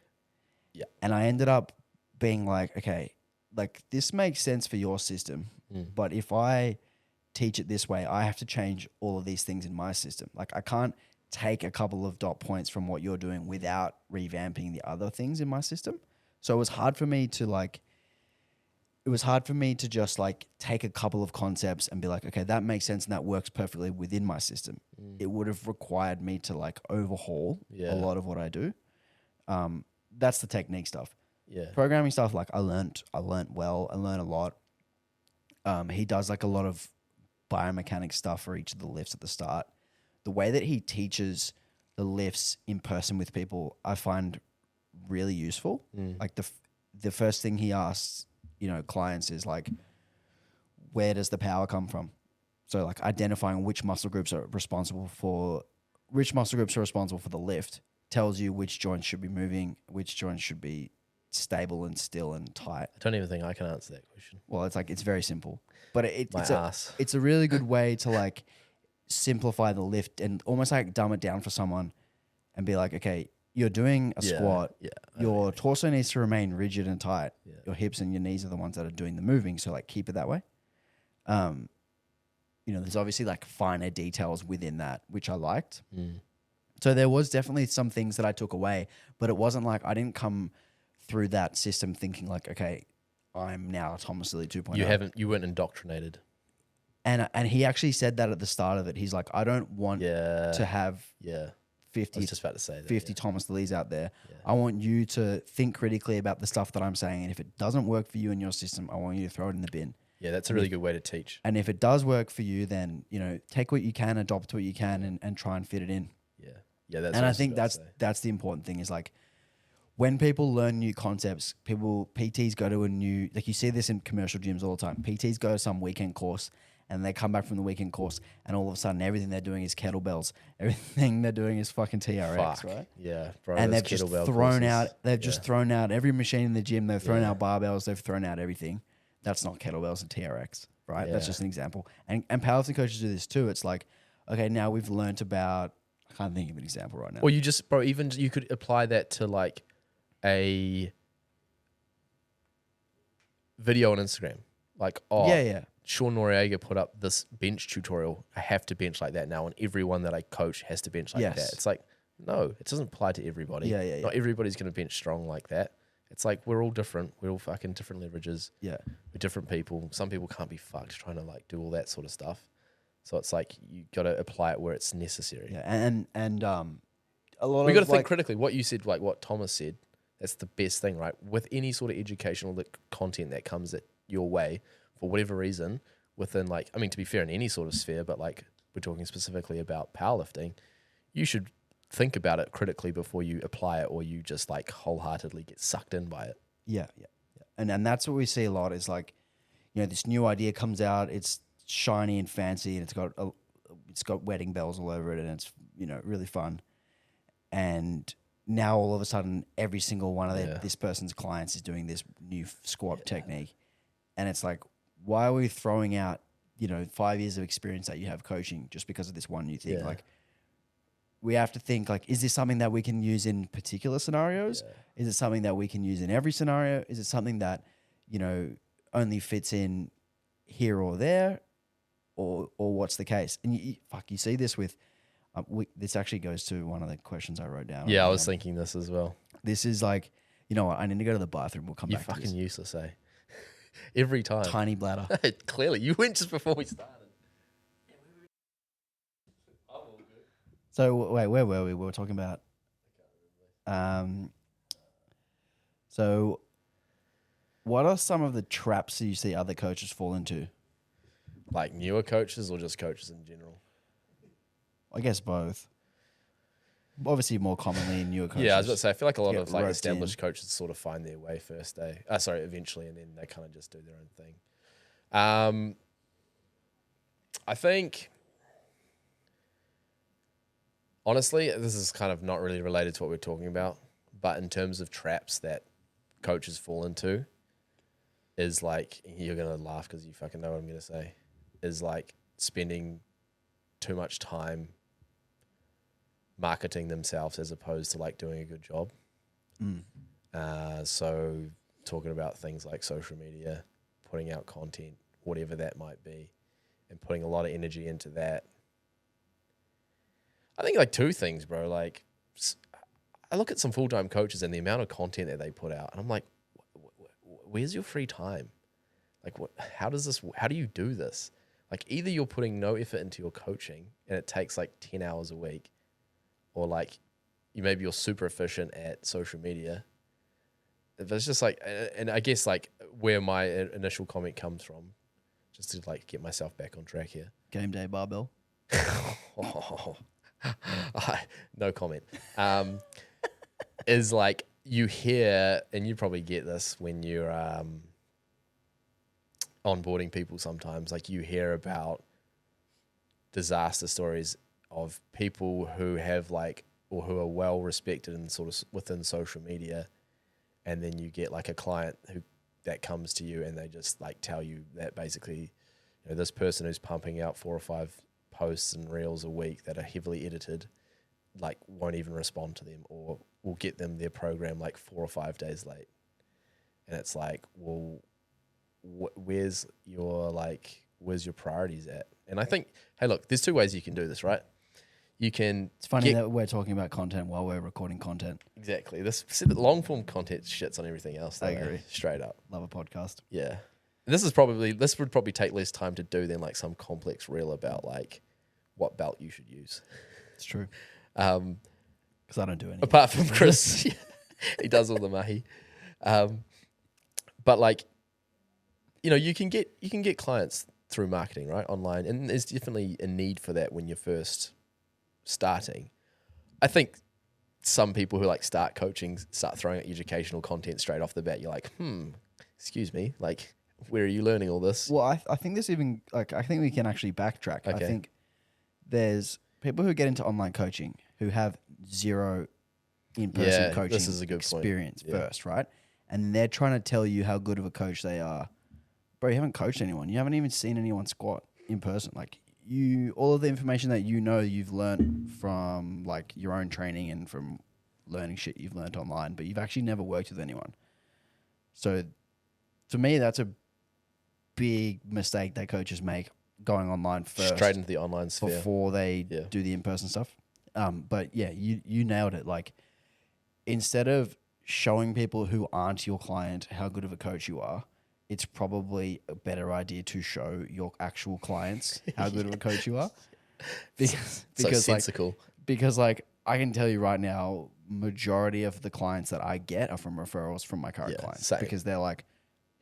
S2: Yeah.
S1: And I ended up being like, okay, like this makes sense for your system. But if I teach it this way, I have to change all of these things in my system. Like I can't take a couple of dot points from what you're doing without revamping the other things in my system. So it was hard for me to just like take a couple of concepts and be like, okay, that makes sense and that works perfectly within my system. It would have required me to like overhaul a lot of what I do. That's the technique stuff.
S2: Yeah.
S1: Programming stuff, like I learned well. I learned a lot. He does like a lot of biomechanics stuff for each of the lifts at the start. The way that he teaches the lifts in person with people, I find really useful. Like the first thing he asks, clients is like, where does the power come from? So like identifying which muscle groups are responsible for the lift tells you which joints should be moving, which joints should be stable and still and tight.
S2: I don't even think I can answer that question.
S1: Well, it's very simple, but
S2: ass.
S1: It's a really good way to like simplify the lift and almost like dumb it down for someone and be like, okay, you're doing a squat.
S2: Yeah.
S1: Your torso needs to remain rigid and tight.
S2: Yeah.
S1: Your hips and your knees are the ones that are doing the moving. So like keep it that way. There's obviously like finer details within that, which I liked. So there was definitely some things that I took away, but it wasn't like I didn't come through that system thinking like, okay, I'm now Thomas Lilly 2.0.
S2: You weren't indoctrinated.
S1: And he actually said that at the start of it. He's like, I don't want to have 50,
S2: I was just about to say that,
S1: 50 Thomas Lillys out there.
S2: Yeah.
S1: I want you to think critically about the stuff that I'm saying. And if it doesn't work for you in your system, I want you to throw it in the bin.
S2: Yeah, that's a really good way to teach.
S1: And if it does work for you, then, take what you can, adopt what you can and try and fit it in.
S2: Yeah. Yeah, that's
S1: and I think that's the important thing is like when people learn new concepts, PTs go to a new, like you see this in commercial gyms all the time. PTs go to some weekend course and they come back from the weekend course and all of a sudden everything they're doing is kettlebells. Everything they're doing is fucking TRX, right?
S2: Yeah, bro.
S1: And they've just thrown out every machine in the gym. They've thrown out barbells. They've thrown out everything. That's not kettlebells and TRX, right?
S2: Yeah.
S1: That's just an example. And powerlifting coaches do this too. It's like, okay, now we've learnt about, I can't think of an example right now.
S2: Or you could apply that to like a video on Instagram. Like, Sean Noriega put up this bench tutorial. I have to bench like that now, and everyone that I coach has to bench like that. It's like, no, it doesn't apply to everybody. Not everybody's going to bench strong like that. It's like we're all different. We're all fucking different leverages.
S1: Yeah.
S2: We're different people. Some people can't be fucked trying to like do all that sort of stuff. So it's like you got to apply it where it's necessary.
S1: Yeah, and a lot
S2: we
S1: of
S2: got to think critically. What you said, like what Thomas said, that's the best thing, right? With any sort of educational content that comes at your way, for whatever reason, within like, I mean, to be fair, in any sort of sphere, but like we're talking specifically about powerlifting, you should think about it critically before you apply it, or you just like wholeheartedly get sucked in by it.
S1: Yeah. And that's what we see a lot is like, this new idea comes out, it's shiny and fancy, and it's got wedding bells all over it, and it's really fun. And now all of a sudden, every single one of this person's clients is doing this new squat technique, and it's like, why are we throwing out 5 years of experience that you have coaching just because of this one new thing? Like, we have to think like, is this something that we can use in particular scenarios? Is it something that we can use in every scenario? Is it something that only fits in here or there, or what's the case? And you see this with this actually goes to one of the questions I wrote down.
S2: Yeah, I was thinking this as well.
S1: This is like, what? I need to go to the bathroom. We'll come back to this.
S2: You're fucking useless, eh? Every time.
S1: Tiny bladder.
S2: Clearly, you went just before we started.
S1: So wait, where were we? We were talking about. So, what are some of the traps that you see other coaches fall into?
S2: Like newer coaches or just coaches in general?
S1: I guess both. Obviously, more commonly in newer coaches.
S2: Yeah, I was about to say, I feel like a lot of like established coaches sort of find their way eventually, and then they kind of just do their own thing. I think, honestly, this is kind of not really related to what we're talking about, but in terms of traps that coaches fall into, is like, you're going to laugh because you fucking know what I'm going to say. is like spending too much time marketing themselves as opposed to like doing a good job. So talking about things like social media, putting out content, whatever that might be, and putting a lot of energy into that. I think like two things, bro. Like I look at some full-time coaches and the amount of content that they put out, and I'm like, where's your free time? Like, how do you do this? Like, either you're putting no effort into your coaching and it takes like 10 hours a week, or like you're super efficient at social media. If it's just like, and I guess like where my initial comment comes from, just to like get myself back on track here.
S1: Game day barbell.
S2: No comment. Is like you hear, and you probably get this when you're onboarding people sometimes, like you hear about disaster stories of people who have like, or who are well respected and sort of within social media, and then you get like a client that comes to you and they just like tell you that basically, you know, this person who's pumping out 4 or 5 posts and reels a week that are heavily edited, like won't even respond to them, or will get them their program like 4 or 5 days late. And it's like, well, where's your priorities at? And I think, hey, look, there's 2 ways you can do this, right? You can.
S1: It's funny that we're talking about content while we're recording content.
S2: Exactly. This long form content shits on everything else.
S1: I agree.
S2: Straight up.
S1: Love a podcast.
S2: Yeah. And this would probably take less time to do than like some complex reel about like what belt you should use.
S1: It's true. Because I don't do any.
S2: Apart from Chris, he does all the mahi. But like, you know, you can get clients through marketing, right, online, and there's definitely a need for that when you're first starting. I think some people who like start coaching start throwing out educational content straight off the bat. You're like, excuse me, like, where are you learning all this?
S1: Well, I think this even, like, I think we can actually backtrack. Okay. I think there's people who get into online coaching who have zero in-person coaching
S2: this is a good
S1: experience
S2: point.
S1: first, right? And they're trying to tell you how good of a coach they are. Bro, you haven't coached anyone. You haven't even seen anyone squat in person. Like, all of the information that you've learned from like your own training and from learning shit you've learned online, but you've actually never worked with anyone. So to me, that's a big mistake that coaches make, going online first.
S2: Straight into the online sphere.
S1: Before they do the in-person stuff. But yeah, you nailed it. Like, instead of showing people who aren't your client how good of a coach you are, it's probably a better idea to show your actual clients how good of a coach you are. Because
S2: so sensical.
S1: Because I can tell you right now, majority of the clients that I get are from referrals from my current clients.
S2: Same.
S1: Because they're like,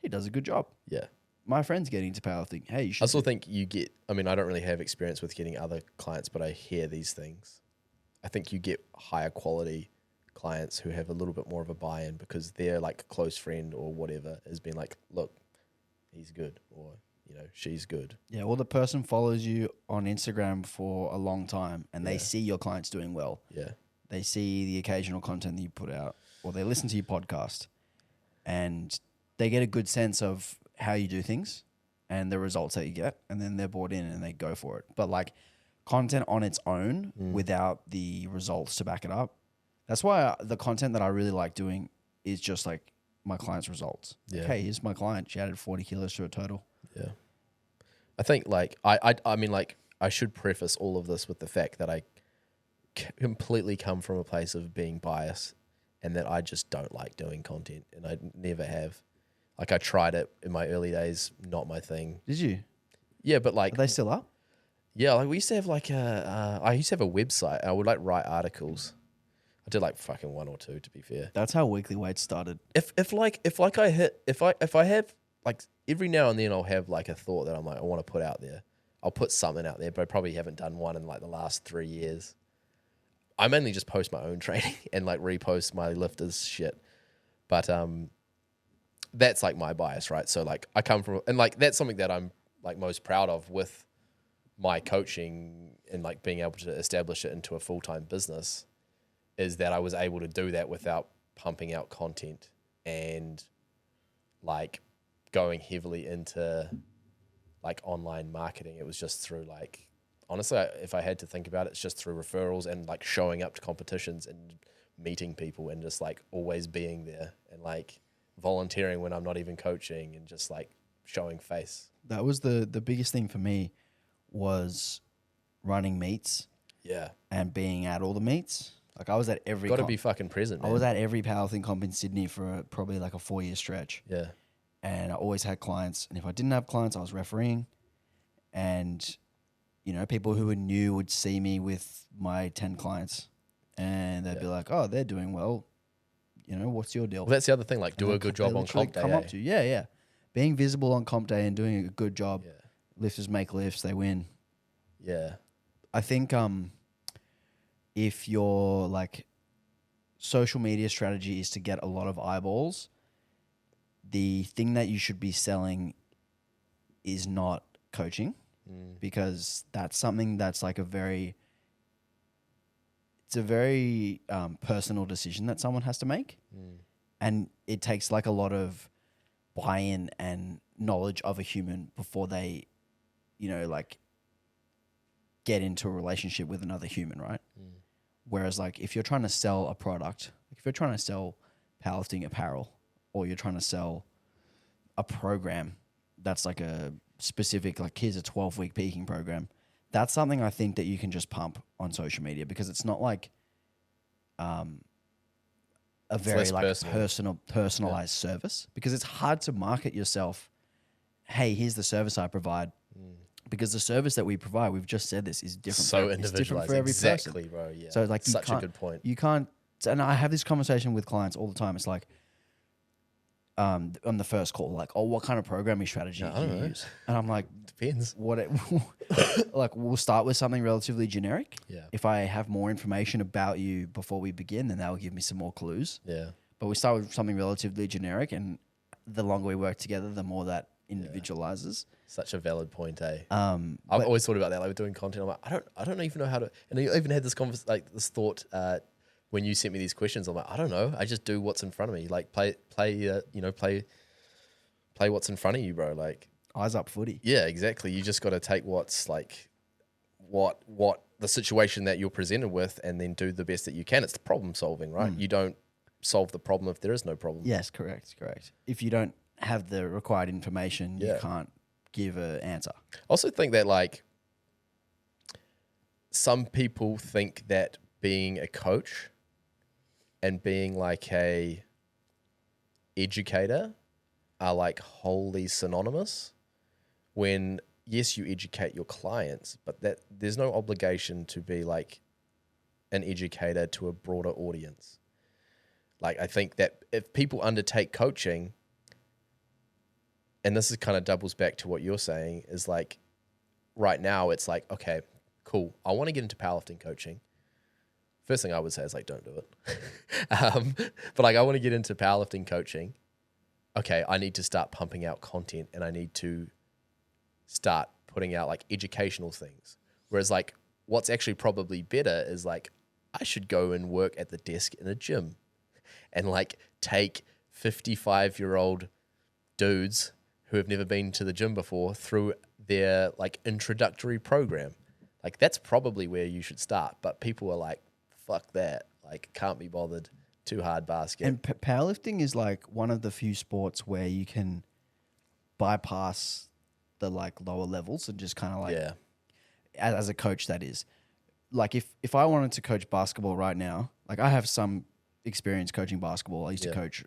S1: he does a good job.
S2: Yeah.
S1: My friend's getting into powerlifting. Hey, you should.
S2: I also think you get, I mean, I don't really have experience with getting other clients, but I hear these things. I think you get higher quality clients who have a little bit more of a buy-in because their like close friend or whatever has been like, look, he's good, or, you know, she's good.
S1: Yeah, well, the person follows you on Instagram for a long time and they see your clients doing well.
S2: Yeah.
S1: They see the occasional content that you put out, or they listen to your podcast, and they get a good sense of how you do things and the results that you get, and then they're bought in and they go for it. But like, content on its own without the results to back it up, that's why the content that I really like doing is just like my client's results.
S2: Yeah.
S1: Okay, here's my client. She added 40 kilos to her total.
S2: Yeah. I think like, I mean, like, I should preface all of this with the fact that I completely come from a place of being biased and that I just don't like doing content, and I never have. Like, I tried it in my early days, not my thing.
S1: Did you?
S2: Yeah, but like...
S1: Are they still up?
S2: Yeah, like we used to have like I used to have a website. I would like write articles. I did like fucking 1 or 2, to be fair.
S1: That's how Weekly Weights started.
S2: If I have like every now and then I'll have like a thought that I'm like, I want to put out there. I'll put something out there, but I probably haven't done one in like the last 3 years. I mainly just post my own training and like repost my lifters shit. But that's like my bias, right? So like I come from, and like that's something that I'm like most proud of with my coaching and like being able to establish it into a full-time business, is that I was able to do that without pumping out content and like going heavily into like online marketing. It was just through like, honestly, if I had to think about it, it's just through referrals and like showing up to competitions and meeting people and just like always being there and like volunteering when I'm not even coaching and just like showing face.
S1: That was the biggest thing for me was running meets
S2: Yeah.
S1: and being at all the meets. Like I was at every
S2: Got to be fucking present, man.
S1: I was at every powerlifting comp in Sydney for probably like a 4-year stretch.
S2: Yeah.
S1: And I always had clients. And if I didn't have clients, I was refereeing. And, you know, people who were new would see me with my 10 clients. And they'd be like, oh, they're doing well. You know, what's your deal?
S2: Well, that's the other thing. Like, do a good job on comp day.
S1: Come up to you. Yeah, yeah. Being visible on comp day and doing a good job.
S2: Yeah.
S1: Lifters make lifts, they win.
S2: Yeah.
S1: I think if your like social media strategy is to get a lot of eyeballs, the thing that you should be selling is not coaching, because that's something that's like a very personal decision that someone has to make. And it takes like a lot of buy-in and knowledge of a human before they, you know, like get into a relationship with another human, right? Whereas like if you're trying to sell a product, like if you're trying to sell powerlifting apparel, or you're trying to sell a program that's like a specific, like here's a 12-week peaking program, that's something I think that you can just pump on social media, because it's not like a very like personalized service, because it's hard to market yourself. Hey, here's the service I provide. Because the service that we provide, we've just said this, is different.
S2: So
S1: individualized. It's different for every
S2: exactly,
S1: person.
S2: bro. Yeah.
S1: So like
S2: such a good point.
S1: You can't, and I have this conversation with clients all the time. It's like, on the first call, like, oh, what kind of programming strategy do you use? And I'm like,
S2: depends.
S1: Like, we'll start with something relatively generic.
S2: Yeah.
S1: If I have more information about you before we begin, then that will give me some more clues.
S2: Yeah.
S1: But we start with something relatively generic, and the longer we work together, the more that individualizes.
S2: Such a valid point, eh? I've always thought about that. Like, doing content, I'm like, I don't even know how to. And I even had this this thought when you sent me these questions. I'm like, I don't know. I just do what's in front of me. Like play what's in front of you, bro. Like
S1: eyes up footy.
S2: Yeah, exactly. You just got to take what's like what the situation that you're presented with, and then do the best that you can. It's the problem solving, right? You don't solve the problem if there is no problem.
S1: Yes, correct. If you don't have the required information, you can't give an answer.
S2: I also think that like some people think that being a coach and being like a educator are like wholly synonymous, when yes, you educate your clients, but that there's no obligation to be like an educator to a broader audience. Like, I think that if people undertake coaching, and this is kind of doubles back to what you're saying, is like right now it's like, okay, cool, I want to get into powerlifting coaching. First thing I would say is like, don't do it. But like, I want to get into powerlifting coaching. Okay, I need to start pumping out content, and I need to start putting out like educational things. Whereas like what's actually probably better is like, I should go and work at the desk in a gym and like take 55-year-old dudes who have never been to the gym before through their like introductory program. Like, that's probably where you should start. But people are like, fuck that. Like, can't be bothered. Too hard basket.
S1: And powerlifting is like one of the few sports where you can bypass the like lower levels and just kind of like, as a coach, that is. Like, if I wanted to coach basketball right now, like I have some experience coaching basketball. I used to coach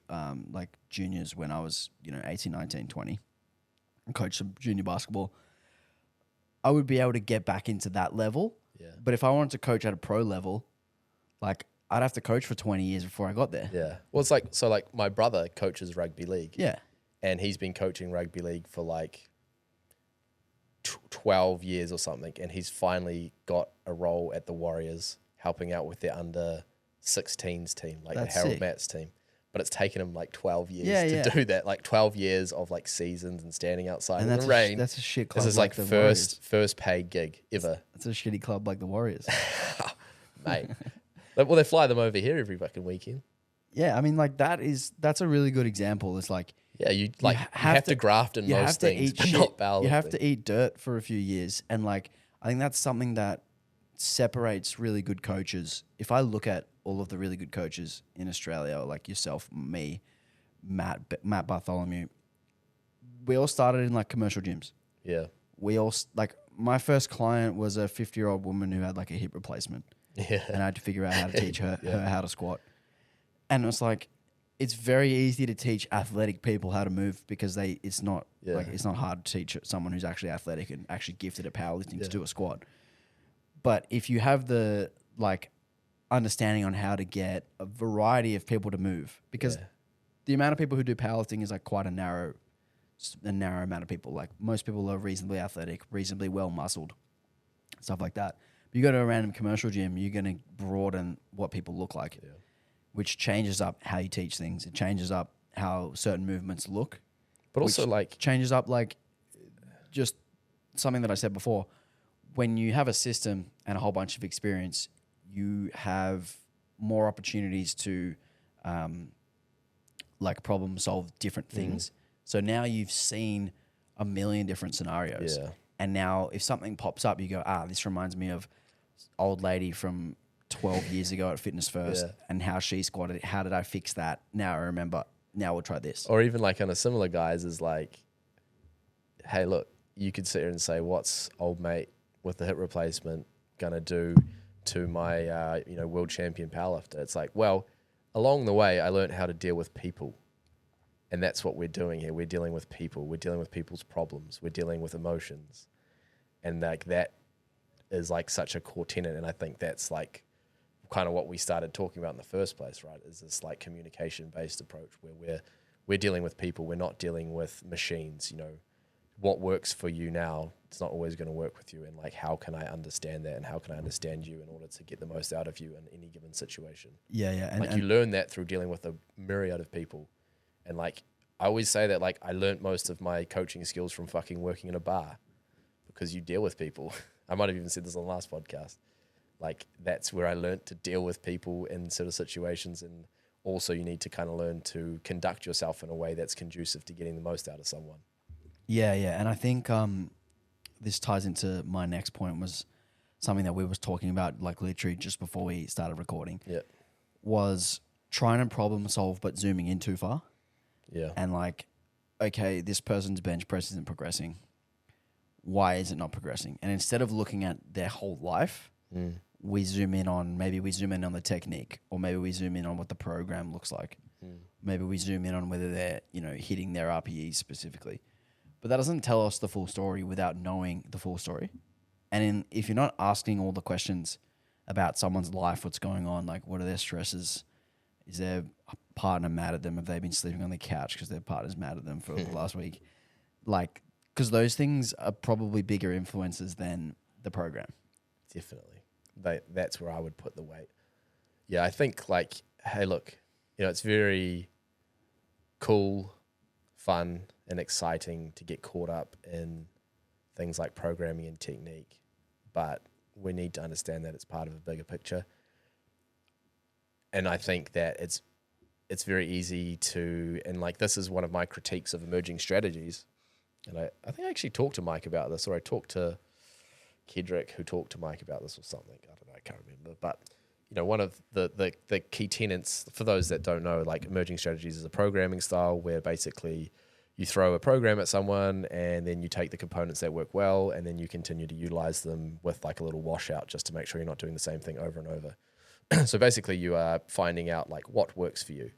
S1: like juniors when I was, 18, 19, 20, and coach some junior basketball. I would be able to get back into that level. Yeah. But if I wanted to coach at a pro level, like I'd have to coach for 20 years before I got there.
S2: Yeah. Well, it's like, so like my brother coaches rugby league.
S1: Yeah.
S2: And he's been coaching rugby league for like 12 years or something. And he's finally got a role at the Warriors, helping out with their under 16s team, like the Harold Matts team. But it's taken him like 12 years to do that. Like 12 years of like seasons and standing outside in the rain.
S1: That's a shit club.
S2: This is like first paid gig ever.
S1: It's a shitty club like the Warriors.
S2: Mate. Well, they fly them over here every fucking weekend.
S1: Yeah, I mean, like that's a really good example. It's like
S2: Yeah, you have to graft in
S1: you have
S2: most
S1: to
S2: things,
S1: eat
S2: but
S1: shit.
S2: not powerlifting.
S1: You have to eat dirt for a few years, and like I think that's something that separates really good coaches. If I look at all of the really good coaches in Australia, like yourself, me, Matt Bartholomew, we all started in like commercial gyms.
S2: Yeah.
S1: We all like my first client was a 50-year-old woman who had like a hip replacement,
S2: Yeah.
S1: and I had to figure out how to teach her
S2: Yeah.
S1: how to squat. And it's like it's very easy to teach athletic people how to move because it's not it's not hard to teach someone who's actually athletic and actually gifted at powerlifting to do a squat. But if you have the like understanding on how to get a variety of people to move, because the amount of people who do powerlifting is like quite a narrow amount of people. Like most people are reasonably athletic, reasonably well muscled, stuff like that. But you go to a random commercial gym, you're going to broaden what people look like, which changes up how you teach things. It changes up how certain movements look,
S2: but also like
S1: changes up like just something that I said before. When you have a system and a whole bunch of experience, you have more opportunities to like problem solve different things. So now you've seen a million different scenarios.
S2: Yeah.
S1: And now if something pops up, you go, this reminds me of old lady from 12 years ago at Fitness First and how she squatted it. How did I fix that? Now I remember. Now we'll try this.
S2: Or even like on a similar guise is like, hey, look, you could sit here and say, what's old mate with the hip replacement going to do to my world champion powerlifter? It's like, well, along the way, I learned how to deal with people. And that's what we're doing here. We're dealing with people. We're dealing with people's problems. We're dealing with emotions. And like that is like such a core tenet. And I think that's like kind of what we started talking about in the first place, right? Is this like communication-based approach where we're dealing with people. We're not dealing with machines. You know, what works for you now, it's not always going to work with you. And like, how can I understand that? And how can I understand you in order to get the most out of you in any given situation?
S1: Yeah.
S2: And you learn that through dealing with a myriad of people. And like, I always say that like I learned most of my coaching skills from fucking working in a bar because you deal with people. I might have even said this on the last podcast. Like that's where I learned to deal with people in sort of situations. And also you need to kind of learn to conduct yourself in a way that's conducive to getting the most out of someone.
S1: Yeah. And I think this ties into my next point was something that we was talking about like literally just before we started recording.
S2: Yeah.
S1: Was trying to problem solve but zooming in too far.
S2: Yeah.
S1: And like, okay, this person's bench press isn't progressing. Why is it not progressing? And instead of looking at their whole life, we zoom in on the technique, or maybe we zoom in on what the program looks like. Maybe we zoom in on whether they're, hitting their RPEs specifically. But that doesn't tell us the full story without knowing the full story. And if you're not asking all the questions about someone's life, what's going on, like what are their stresses? Is their partner mad at them? Have they been sleeping on the couch because their partner's mad at them for the last week? Like, because those things are probably bigger influences than the program.
S2: Definitely. That's where I would put the weight. Yeah, I think like, hey, look, it's very cool, fun, and exciting to get caught up in things like programming and technique, but we need to understand that it's part of a bigger picture. And I think that it's very easy to, and like this is one of my critiques of emerging strategies. And I think I actually talked to Mike about this, or I talked to Kedrick who talked to Mike about this or something. I don't know, I can't remember. But, one of the key tenets, for those that don't know, like emerging strategies is a programming style where basically you throw a program at someone and then you take the components that work well and then you continue to utilize them with like a little washout just to make sure you're not doing the same thing over and over. So basically you are finding out like what works for you.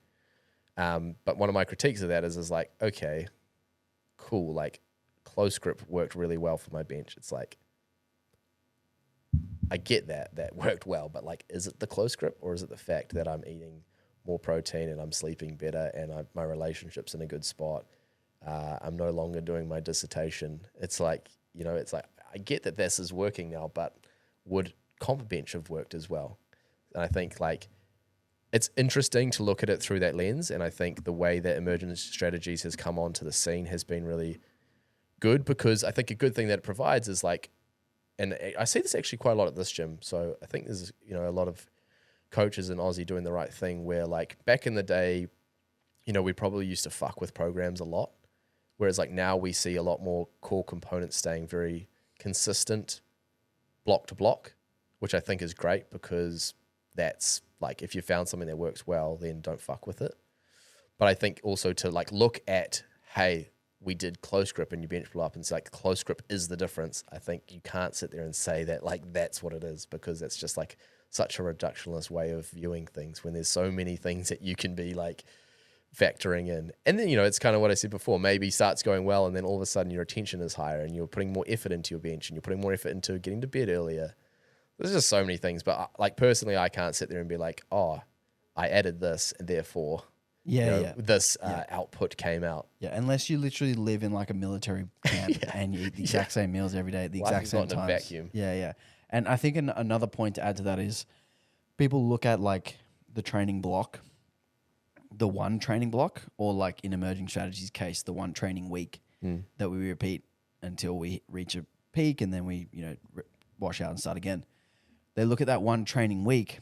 S2: But one of my critiques of that is like, okay, cool. Like close grip worked really well for my bench. It's like, I get that worked well, but like, is it the close grip or is it the fact that I'm eating more protein and I'm sleeping better and my relationship's in a good spot? I'm no longer doing my dissertation. It's like, I get that this is working now, but would comp bench have worked as well? And I think like it's interesting to look at it through that lens. And I think the way that emergent strategies has come onto the scene has been really good, because I think a good thing that it provides is like, and I see this actually quite a lot at this gym. So I think there's, a lot of coaches in Aussie doing the right thing where like back in the day, we probably used to fuck with programs a lot. Whereas like now we see a lot more core components staying very consistent block to block, which I think is great because that's like, if you found something that works well, then don't fuck with it. But I think also to like look at, hey, we did close grip and your bench blew up, and it's like close grip is the difference. I think you can't sit there and say that like that's what it is, because it's just like such a reductionist way of viewing things when there's so many things that you can be like factoring in. And then, it's kind of what I said before, maybe starts going well and then all of a sudden your attention is higher and you're putting more effort into your bench and you're putting more effort into getting to bed earlier. There's just so many things. But like personally, I can't sit there and be like, oh, I added this and therefore this output came out.
S1: Yeah, unless you literally live in like a military camp and you eat the exact same meals every day at the exact same
S2: time. Not in a vacuum.
S1: Yeah. And I think another point to add to that is people look at like the training block, the one training block, or like in emerging strategies case, the one training week that we repeat until we reach a peak and then we, wash out and start again. They look at that one training week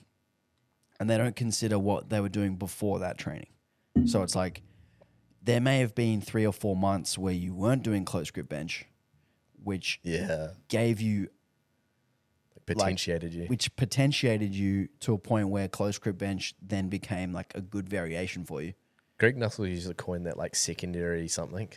S1: and they don't consider what they were doing before that training. So it's like there may have been 3 or 4 months where you weren't doing close grip bench, which gave you which potentiated you to a point where close grip bench then became like a good variation for you.
S2: Greg Nussel used to coin that like secondary something.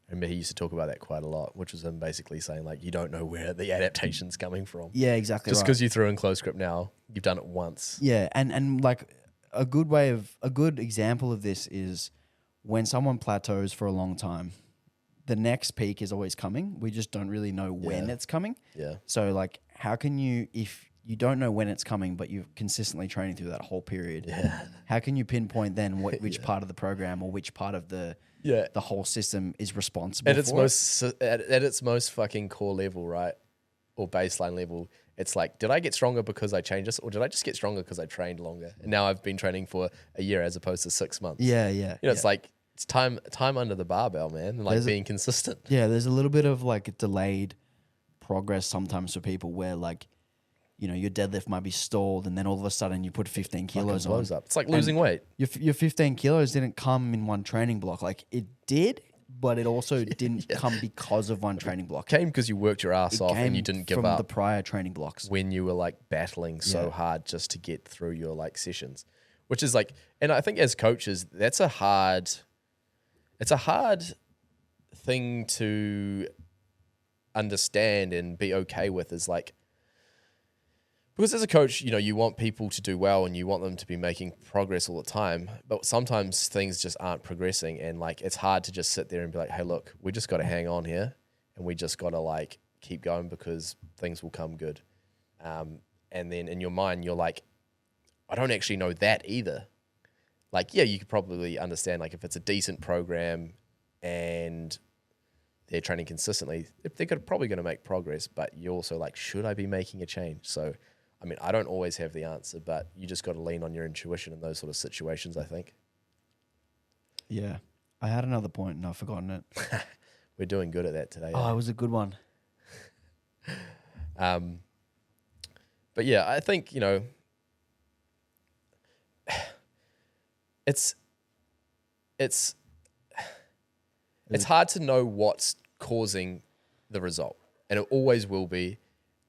S2: I remember he used to talk about that quite a lot, which was him basically saying like you don't know where the adaptation's coming from.
S1: Yeah, exactly.
S2: Just because you threw in close grip now, you've done it once.
S1: Yeah, and like a good example of this is when someone plateaus for a long time, the next peak is always coming. We just don't really know when it's coming.
S2: Yeah.
S1: So like how can you, if you don't know when it's coming, but you're consistently training through that whole period, how can you pinpoint then which part of the program or which part of the whole system is responsible
S2: at its most fucking core level, right? Or baseline level, it's like, did I get stronger because I changed this, or did I just get stronger because I trained longer? And now I've been training for a year as opposed to 6 months. It's like it's time under the barbell, man, and like being consistent.
S1: Yeah, there's a little bit of like delayed progress sometimes for people where like, your deadlift might be stalled and then all of a sudden you put 15 kilos on.
S2: Up. It's like losing weight.
S1: Your 15 kilos didn't come in one training block. Like it did, but it also didn't come because of one training block.
S2: It came because you worked your ass off and you didn't give up
S1: from the prior training blocks
S2: when you were like battling so hard just to get through your like sessions, which is like, and I think as coaches, it's a hard thing to understand and be okay with, is like, because as a coach, you want people to do well and you want them to be making progress all the time, but sometimes things just aren't progressing, and like it's hard to just sit there and be like, hey, look, we just got to hang on here and we just got to like keep going because things will come good. And then in your mind, you're like, I don't actually know that either. Like, yeah, you could probably understand like if it's a decent program and they're training consistently, they're probably going to make progress, but you're also like, should I be making a change? So, I mean, I don't always have the answer, but you just got to lean on your intuition in those sort of situations, I think.
S1: Yeah. I had another point and I've forgotten it.
S2: We're doing good at that today.
S1: Oh, it was a good one.
S2: But yeah, I think, it's hard to know what's causing the result, and it always will be.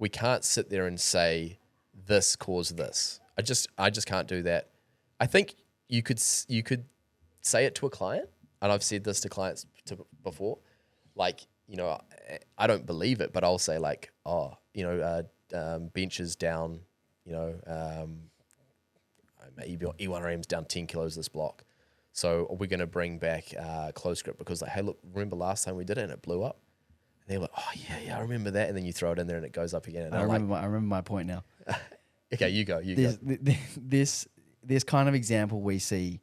S2: We can't sit there and say this caused this. I just can't do that. I think you could say it to a client, and I've said this to clients before. Like, I don't believe it, but I'll say like, bench is down. Maybe E1RM's down 10 kilos this block. So are we going to bring back close grip? Because like, hey, look, remember last time we did it and it blew up? And they're like, oh, yeah, I remember that. And then you throw it in there and it goes up again. And
S1: I remember my point now.
S2: Okay, you go.
S1: This kind of example we see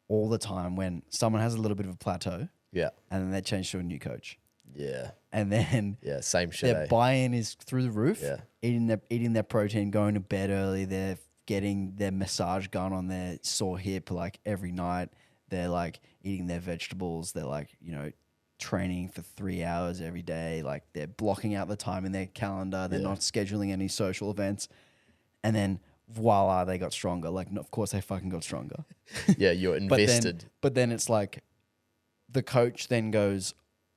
S1: all the time when someone has a little bit of a plateau.
S2: Yeah.
S1: And then they change to a new coach.
S2: Yeah.
S1: And then
S2: same shit.
S1: Their buy-in is through the roof.
S2: Yeah.
S1: Eating their protein, going to bed early. They're getting their massage gun on their sore hip like every night. They're like eating their vegetables. They're like, training for 3 hours every day. Like they're blocking out the time in their calendar. They're not scheduling any social events. And then voila, they got stronger. Like, no, of course they fucking got stronger.
S2: Yeah, you're invested.
S1: But then it's like the coach then goes,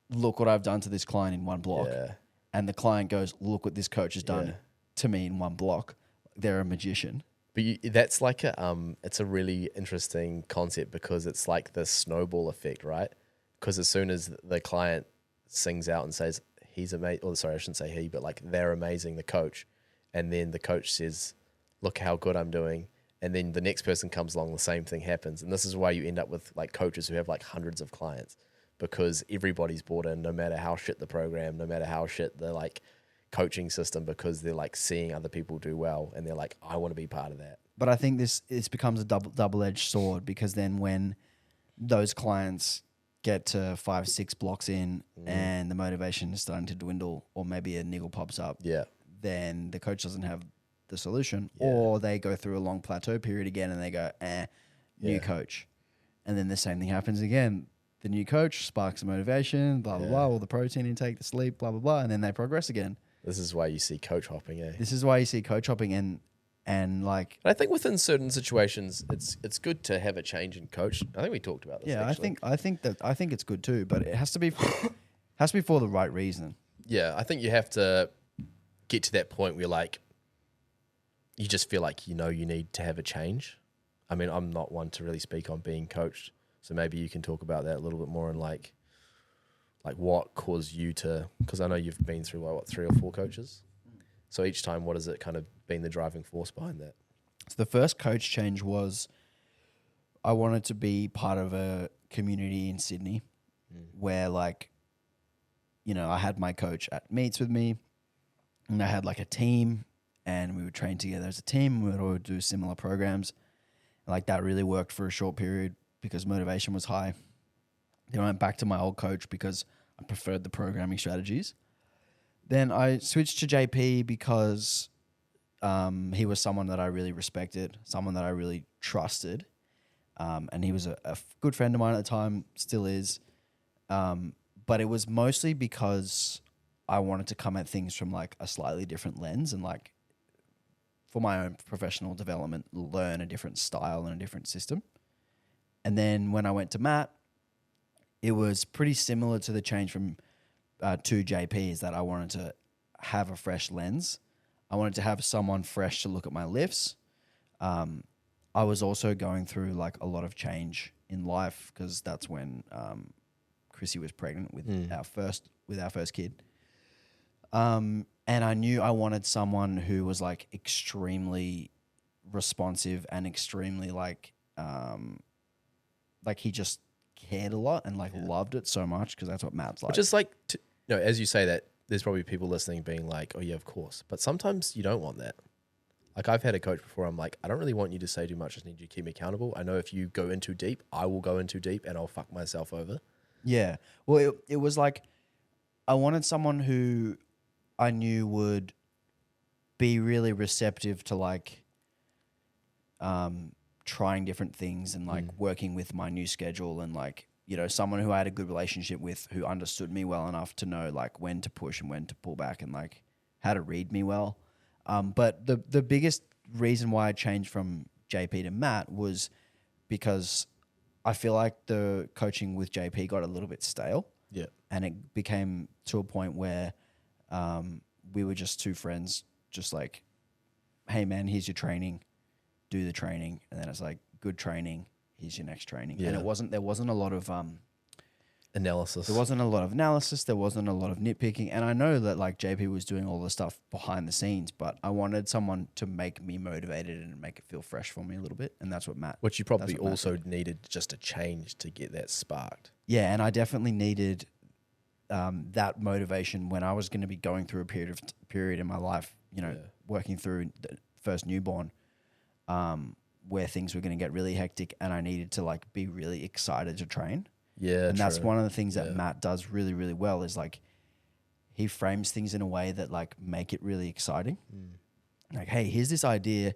S1: look what I've done to this client in one block.
S2: Yeah.
S1: And the client goes, look what this coach has done to me in one block. They're a magician.
S2: But that's like it's a really interesting concept because it's like the snowball effect, right? Because as soon as the client sings out and says he's amazing, or sorry, I shouldn't say he, but like they're amazing, the coach, and then the coach says, look how good I'm doing, and then the next person comes along, the same thing happens. And this is why you end up with like coaches who have like hundreds of clients, because everybody's bought in, no matter how shit the program, no matter how shit the like coaching system, because they're like seeing other people do well and they're like, I want to be part of that.
S1: But I think this becomes a double-edged sword, because then when those clients get to 5-6 blocks in and the motivation is starting to dwindle, or maybe a niggle pops up, then the coach doesn't have the solution, or they go through a long plateau period again and they go, new coach. And then the same thing happens again. The new coach sparks the motivation, blah, blah, blah, all the protein intake, the sleep, blah, blah, blah, and then they progress again.
S2: This is why you see coach hopping, eh?
S1: This is why you see coach hopping, and like...
S2: I think within certain situations, it's good to have a change in coach. I think we talked about this.
S1: Yeah,
S2: actually.
S1: I think it's good too, but it has to be for the right reason.
S2: Yeah, I think you have to get to that point where like you just feel like you need to have a change. I mean, I'm not one to really speak on being coached, so maybe you can talk about that a little bit more, and like what caused you to, because I know you've been through what 3 or 4 coaches. So each time, what has it kind of been the driving force behind that?
S1: So the first coach change was I wanted to be part of a community in Sydney where, like, you know, I had my coach at meets with me, and I had like a team, and we would train together as a team. We would all do similar programs. Like, that really worked for a short period because motivation was high. Then I went back to my old coach because I preferred the programming strategies. Then I switched to JP because he was someone that I really respected, someone that I really trusted. And he was a good friend of mine at the time, still is. But it was mostly because I wanted to come at things from like a slightly different lens, and like for my own professional development, learn a different style and a different system. And then when I went to Matt, it was pretty similar to the change from to JP, is that I wanted to have a fresh lens. I wanted to have someone fresh to look at my lifts. I was also going through like a lot of change in life, because that's when Chrissy was pregnant with our first kid. And I knew I wanted someone who was like extremely responsive and extremely like he just cared a lot and like loved it so much, because that's what Matt's like.
S2: Which is like, as you say that, there's probably people listening being like, oh yeah, of course. But sometimes you don't want that. Like, I've had a coach before, I'm like, I don't really want you to say too much. I just need you to keep me accountable. I know if you go in too deep, I will go in too deep and I'll fuck myself over.
S1: Yeah. Well, it was like I wanted someone who I knew would be really receptive to like trying different things and like working with my new schedule, and like, you know, someone who I had a good relationship with, who understood me well enough to know like when to push and when to pull back, and like how to read me well. But the biggest reason why I changed from JP to Matt was because I feel like the coaching with JP got a little bit stale.
S2: Yeah.
S1: And it became to a point where we were just two friends, just like, hey man, here's your training, do the training. And then it's like, good training, here's your next training. Yeah. And there wasn't a lot of
S2: analysis.
S1: There wasn't a lot of analysis. There wasn't a lot of nitpicking. And I know that like JP was doing all the stuff behind the scenes, but I wanted someone to make me motivated and make it feel fresh for me a little bit. And that's what Matt...
S2: Which you probably also needed just a change to get that sparked.
S1: Yeah, and I definitely needed that motivation when I was going to be going through a period in my life, you know, working through the first newborn, where things were going to get really hectic, and I needed to like be really excited to train.
S2: Yeah,
S1: and that's one of the things that Matt does really, really well, is like he frames things in a way that like make it really exciting. Like, hey, here's this idea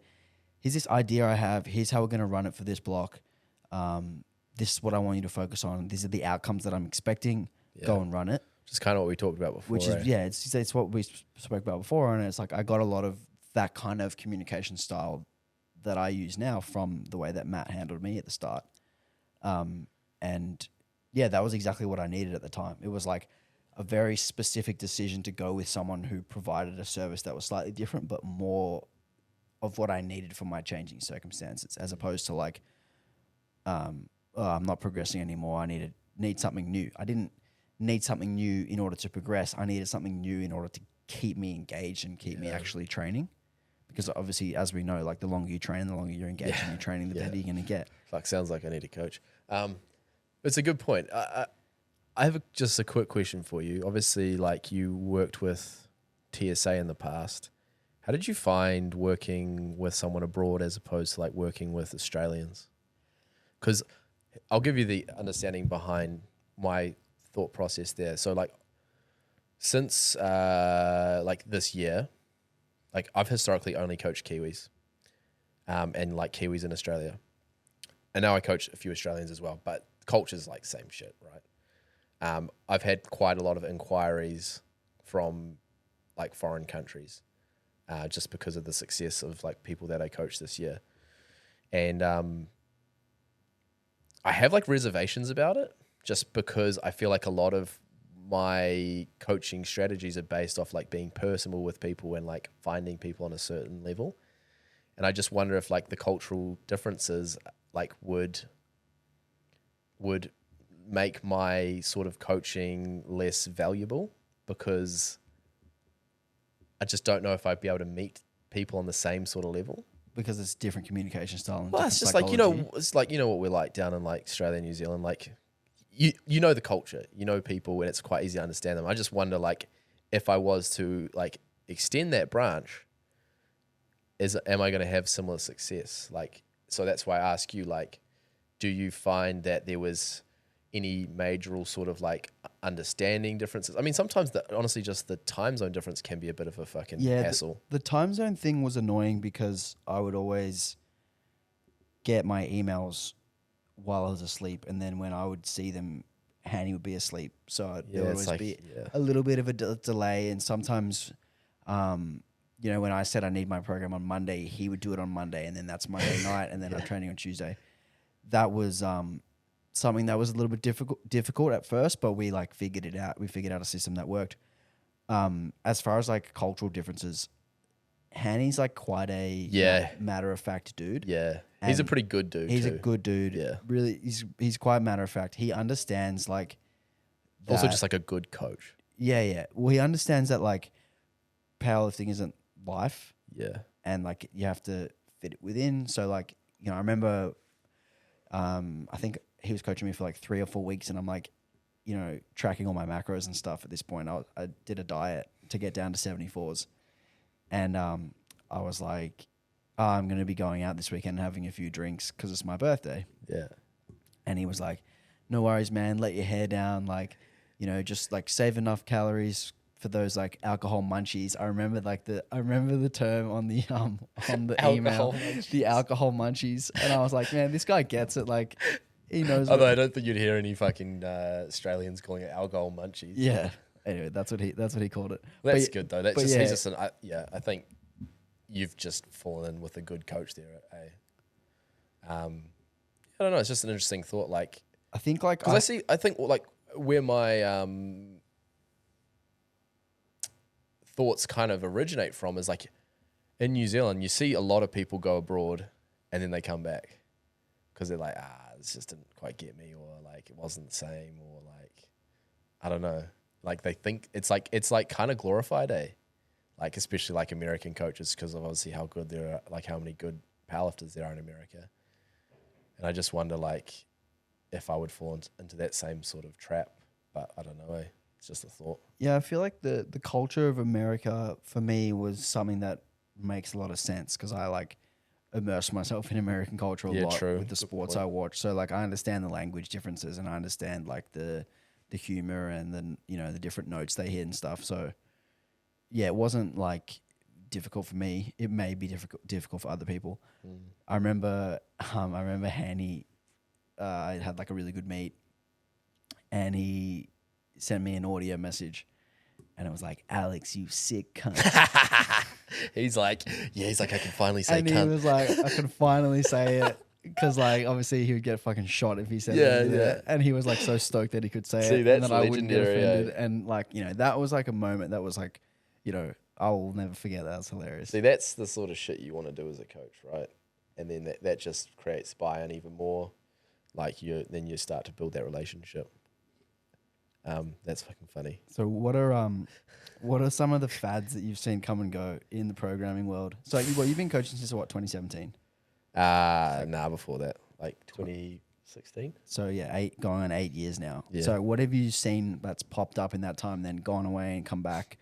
S1: I have. Here's how we're going to run it for this block. This is what I want you to focus on. These are the outcomes that I'm expecting. Go and run it.
S2: Which is kind of what we talked about before.
S1: Which is, it's what we spoke about before. And it's like, I got a lot of that kind of communication style that I use now from the way that Matt handled me at the start. And yeah, that was exactly what I needed at the time. It was like a very specific decision to go with someone who provided a service that was slightly different, but more of what I needed for my changing circumstances, as opposed to like, oh, I'm not progressing anymore. I need something new. I didn't need something new in order to progress. I needed something new in order to keep me engaged and keep me actually training. Because obviously, as we know, like the longer you train, the longer you're engaged in your training, the better you're going to get.
S2: Fuck, sounds like I need a coach. It's a good point. I have just a quick question for you. Obviously, like you worked with TSA in the past. How did you find working with someone abroad as opposed to like working with Australians? Because I'll give you the understanding behind my thought process there. So like since like this year, like I've historically only coached Kiwis and like Kiwis in Australia. And now I coach a few Australians as well, but culture's like same shit, right? I've had quite a lot of inquiries from like foreign countries just because of the success of like people that I coached this year. And I have like reservations about it just because I feel like a lot of my coaching strategies are based off like being personable with people and like finding people on a certain level. And I just wonder if like the cultural differences like would make my sort of coaching less valuable, because I just don't know if I'd be able to meet people on the same sort of level.
S1: Because it's different communication style. And
S2: Well, it's just like, it's like, what we're like down in like Australia and New Zealand, like you know the culture, you know people, and it's quite easy to understand them. I just wonder like if I was to like extend that branch, am I going to have similar success? Like, so that's why I ask you, like, do you find that there was any major sort of like understanding differences? I mean, sometimes honestly, just the time zone difference can be a bit of a fucking hassle.
S1: The time zone thing was annoying because I would always get my emails while I was asleep, and then when I would see them, Hanny would be asleep. So there would always be a little bit of a delay, and sometimes, when I said I need my program on Monday, he would do it on Monday, and then that's Monday night, and then I'm training on Tuesday. That was something that was a little bit difficult at first, but we like figured it out. We figured out a system that worked. As far as like cultural differences, Hanny's like quite a matter of fact dude.
S2: Yeah, he's a pretty good dude.
S1: He's a good dude. Yeah, really, he's quite matter of fact. He understands like
S2: also just like a good coach.
S1: Yeah. Well, he understands that like powerlifting isn't life.
S2: Yeah,
S1: and like you have to fit it within. So like I remember, I think he was coaching me for like 3 or 4 weeks, and I'm like, tracking all my macros and stuff at this point. I did a diet to get down to 74s. And I was like, I'm going to be going out this weekend and having a few drinks because it's my birthday.
S2: Yeah.
S1: And he was like, no worries, man. Let your hair down. Like, just like save enough calories for those like alcohol munchies. I remember the term on the email, the alcohol munchies. And I was like, man, this guy gets it. Like, he knows.
S2: Although I don't think you'd hear any fucking Australians calling it alcohol munchies.
S1: Yeah. Anyway, that's what he called it.
S2: That's good though. That's just, he's just I think you've just fallen in with a good coach there. I don't know. It's just an interesting thought. Like,
S1: I think like
S2: because I think like where my thoughts kind of originate from is like in New Zealand, you see a lot of people go abroad and then they come back because they're like, this just didn't quite get me, or like it wasn't the same, or like I don't know. Like they think it's like kind of glorified, like especially like American coaches, because of obviously how good there are, like how many good powerlifters there are in America. And I just wonder like if I would fall into that same sort of trap, but I don't know. It's just a thought.
S1: Yeah, I feel like the culture of America for me was something that makes a lot of sense because I like immerse myself in American culture a lot with the sports I watch. So like I understand the language differences, and I understand like the humor and then the different notes they hit and stuff. So yeah, it wasn't like difficult for me. It may be difficult for other people. I remember Hanny I had like a really good meet, and he sent me an audio message, and it was like, Alex, you sick cunt.
S2: He's like, I can finally say
S1: And he
S2: cunt.
S1: was like, I can finally say it. Because, like, obviously he would get fucking shot if he said
S2: Yeah,
S1: it.
S2: yeah.
S1: And he was, like, so stoked that he could say
S2: See,
S1: it.
S2: that's
S1: And that I wouldn't get
S2: legendary,
S1: offended.
S2: eh?
S1: And, like, you know, that was, like, a moment that was, like, you know, I will never forget. That was hilarious.
S2: See, that's the sort of shit you want to do as a coach, right? And then that just creates buy-in even more. Like, then you start to build that relationship. That's fucking funny.
S1: So what are some of the fads that you've seen come and go in the programming world? So you've been coaching since what, 2017?
S2: Before that, like 2016.
S1: So yeah, going on 8 years now.
S2: Yeah.
S1: So what have you seen that's popped up in that time, then gone away and come back?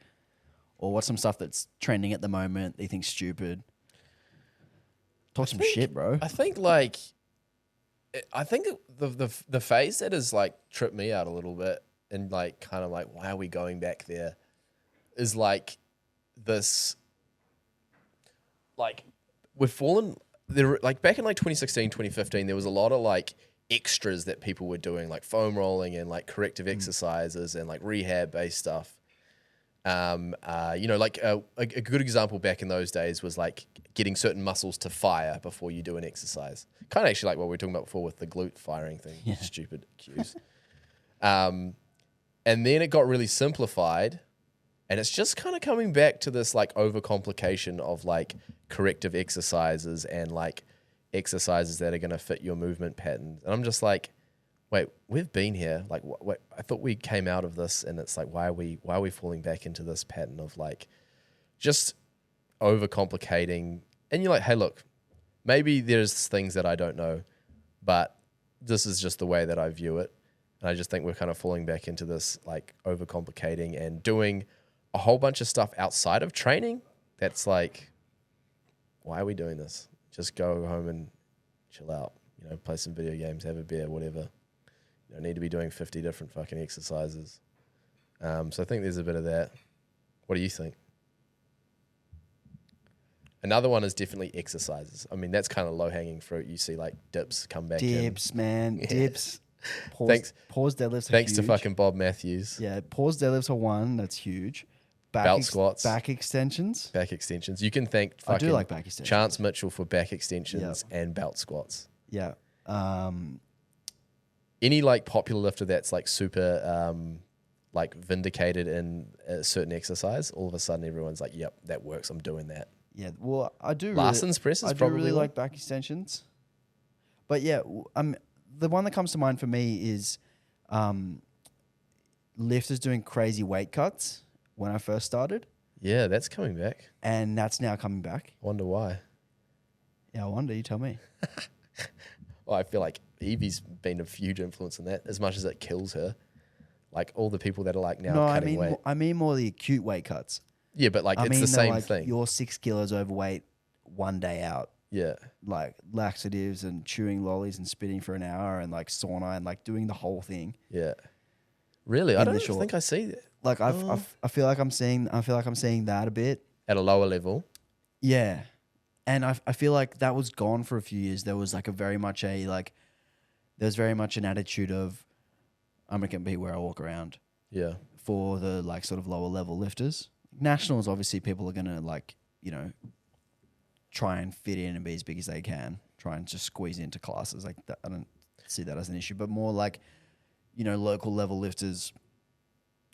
S1: Or what's some stuff that's trending at the moment that you think's stupid? Talk some shit, bro.
S2: I think the phase that has like tripped me out a little bit and like kind of like why are we going back there is like this, like we've fallen there, like back in like 2016 2015 there was a lot of like extras that people were doing, like foam rolling and like corrective exercises and like rehab based stuff. Like a good example back in those days was like getting certain muscles to fire before you do an exercise. Kind of actually like what we were talking about before with the glute firing thing. Yeah. Stupid cues. And then it got really simplified, and it's just kind of coming back to this like overcomplication of like corrective exercises and like exercises that are going to fit your movement patterns. And I'm just like, wait, we've been here. Like, wait, I thought we came out of this, and it's like, why are we falling back into this pattern of like just overcomplicating? And you're like, hey, look, maybe there's things that I don't know, but this is just the way that I view it. And I just think we're kind of falling back into this like overcomplicating and doing a whole bunch of stuff outside of training. That's like, why are we doing this? Just go home and chill out, play some video games, have a beer, whatever. You don't need to be doing 50 different fucking exercises. So I think there's a bit of that. What do you think? Another one is definitely exercises. I mean, that's kind of low-hanging fruit. You see like dips come back in.
S1: Dips, man.
S2: Yeah.
S1: Dips. Pause deadlifts are
S2: Thanks
S1: huge.
S2: to fucking Bob Matthews.
S1: Yeah, pause deadlifts are one. That's huge.
S2: Belt squats.
S1: Back extensions.
S2: Back extensions. You can thank
S1: I
S2: fucking
S1: do like back extensions.
S2: Chance Mitchell for back extensions and belt squats.
S1: Yeah.
S2: Any like popular lifter that's like super like vindicated in a certain exercise, all of a sudden everyone's like, yep, that works. I'm doing that.
S1: Yeah. Well, I do.
S2: Larson's press is
S1: I do
S2: probably
S1: really
S2: one.
S1: like back extensions. But yeah, the one that comes to mind for me is lifters doing crazy weight cuts when I first started.
S2: Yeah, that's coming back.
S1: And that's now coming back.
S2: I wonder why.
S1: Yeah, I wonder. You tell me.
S2: Well, I feel like Evie's been a huge influence in that, as much as it kills her. Like all the people that are like now cutting weight.
S1: I mean more the acute weight cuts.
S2: Yeah, but like it's the same thing.
S1: You're 6 kilos overweight one day out.
S2: Yeah.
S1: Like laxatives and chewing lollies and spitting for an hour and like sauna and like doing the whole thing.
S2: Yeah. Really? I don't think I see that.
S1: Like I feel like I'm seeing that a bit.
S2: At a lower level.
S1: Yeah. And I feel like that was gone for a few years. There was like there's very much an attitude of I'm gonna be where I walk around.
S2: Yeah.
S1: For the like sort of lower level lifters. Nationals, obviously people are gonna like, try and fit in and be as big as they can. Try and just squeeze into classes. Like that, I don't see that as an issue. But more like, local level lifters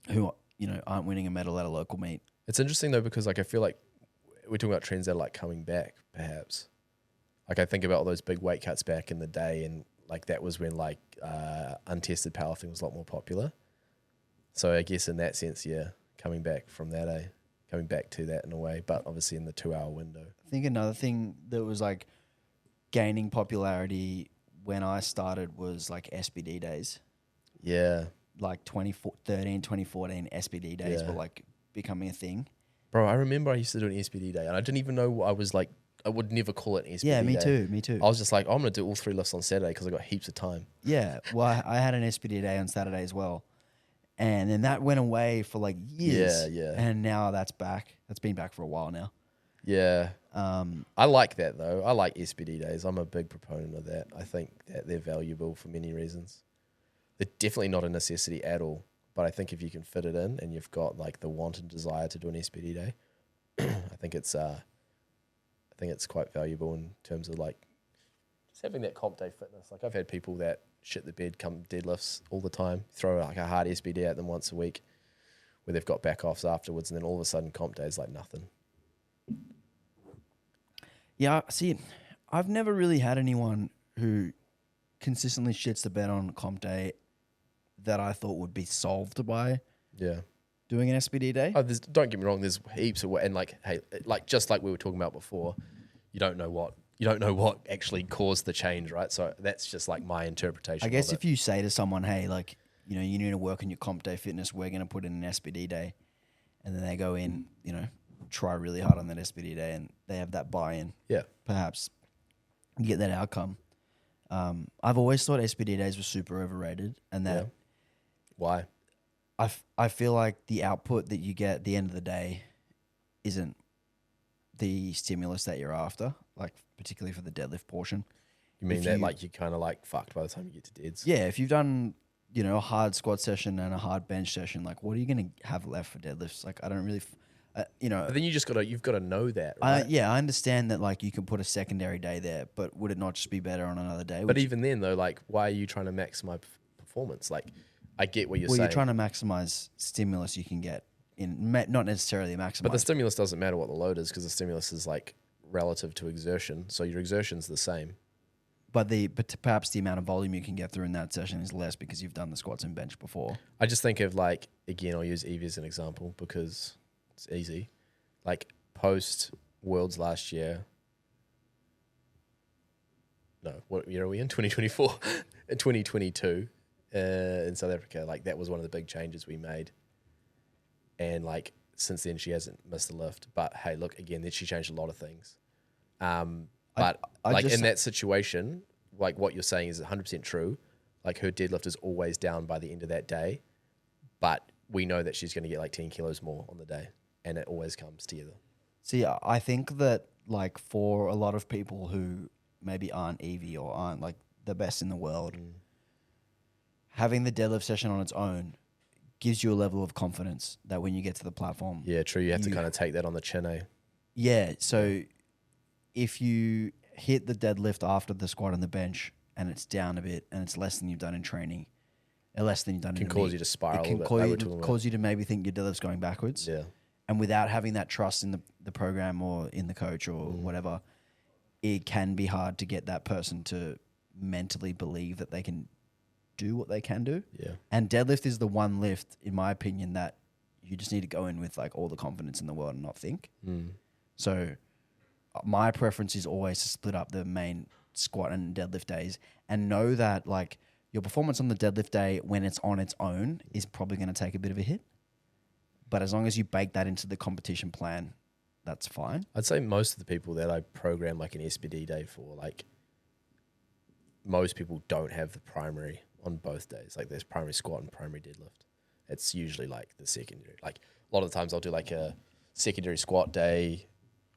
S1: who, aren't winning a medal at a local meet.
S2: It's interesting though, because like I feel like we're talking about trends that are like coming back, perhaps. Like I think about all those big weight cuts back in the day, and like that was when like untested powerlifting was a lot more popular. So I guess in that sense, yeah, coming back to that in a way, but obviously in the 2-hour window.
S1: I think another thing that was like gaining popularity when I started was like SBD days.
S2: Yeah.
S1: Like 2013, 2014 SBD days were like becoming a thing.
S2: Bro, I remember I used to do an SBD day, and I didn't even know I would never call it an SBD day.
S1: Yeah, me too.
S2: I was just like, I'm going to do all 3 lifts on Saturday because I got heaps of time.
S1: Yeah, well, I had an SBD day on Saturday as well. And then that went away for like years.
S2: Yeah.
S1: And now that's back. That's been back for a while now.
S2: Yeah. I like that though. I like SBD days. I'm a big proponent of that. I think that they're valuable for many reasons. They're definitely not a necessity at all. But I think if you can fit it in and you've got like the want and desire to do an SBD day, I think it's quite valuable in terms of like just having that comp day fitness. Like I've had people that shit the bed come deadlifts all the time, throw like a hard SBD at them once a week, where they've got back offs afterwards, and then all of a sudden comp day is like nothing.
S1: Yeah, see, I've never really had anyone who consistently shits the bed on comp day that I thought would be solved by doing an SBD day.
S2: Oh, don't get me wrong. There's heaps of and like hey, like just like we were talking about before, you don't know what actually caused the change, right? So that's just like my interpretation.
S1: I guess if you say to someone, hey, like you need to work on your comp day fitness, we're going to put in an SBD day, and then they go in, try really hard on that SBD day, and they have that buy-in.
S2: Yeah,
S1: perhaps you get that outcome. I've always thought SBD days were super overrated, and that
S2: why?
S1: I feel like the output that you get at the end of the day isn't the stimulus that you're after, like particularly for the deadlift portion.
S2: You mean that like you're kind of like fucked by the time you get to deads?
S1: Yeah, if you've done a hard squat session and a hard bench session, like what are you going to have left for deadlifts? Like I don't really,
S2: But then you've got to know that, right?
S1: I understand that like you can put a secondary day there, but would it not just be better on another day?
S2: But even then though, like why are you trying to maximize performance? Like I get what you're saying.
S1: Well, you're trying to maximize stimulus you can get in, not necessarily maximize.
S2: But the stimulus doesn't matter what the load is because the stimulus is like relative to exertion. So your exertion's the same.
S1: But perhaps the amount of volume you can get through in that session is less because you've done the squats and bench before.
S2: I just think of like, again, I'll use Evie as an example because it's easy. Like post Worlds last year. No, what year are we in? 2024. In 2022 in South Africa. Like that was one of the big changes we made. And like since then she hasn't missed a lift. But hey, look, again, then she changed a lot of things. But in that situation, like what you're saying is 100% true. Like her deadlift is always down by the end of that day, but we know that she's going to get like 10 kilos more on the day, and it always comes together.
S1: See, I think that like for a lot of people who maybe aren't Evie or aren't like the best in the world, having the deadlift session on its own gives you a level of confidence that when you get to the platform.
S2: Yeah, true. You have to kind of take that on the chin, eh?
S1: Yeah, so if you hit the deadlift after the squat and the bench and it's down a bit and it's less than you've done in training, or less than you've done in
S2: it can cause you to spiral.
S1: It can cause you to maybe think your deadlift's going backwards.
S2: Yeah.
S1: And without having that trust in the program or in the coach or whatever, it can be hard to get that person to mentally believe that they can do what they can do.
S2: Yeah.
S1: And deadlift is the one lift, in my opinion, that you just need to go in with like all the confidence in the world and not think. So my preference is always to split up the main squat and deadlift days and know that like your performance on the deadlift day when it's on its own is probably going to take a bit of a hit. But as long as you bake that into the competition plan, that's fine.
S2: I'd say most of the people that I program like an SBD day for, like most people don't have the primary on both days. Like there's primary squat and primary deadlift. It's usually like the secondary. Like a lot of the times I'll do like a secondary squat day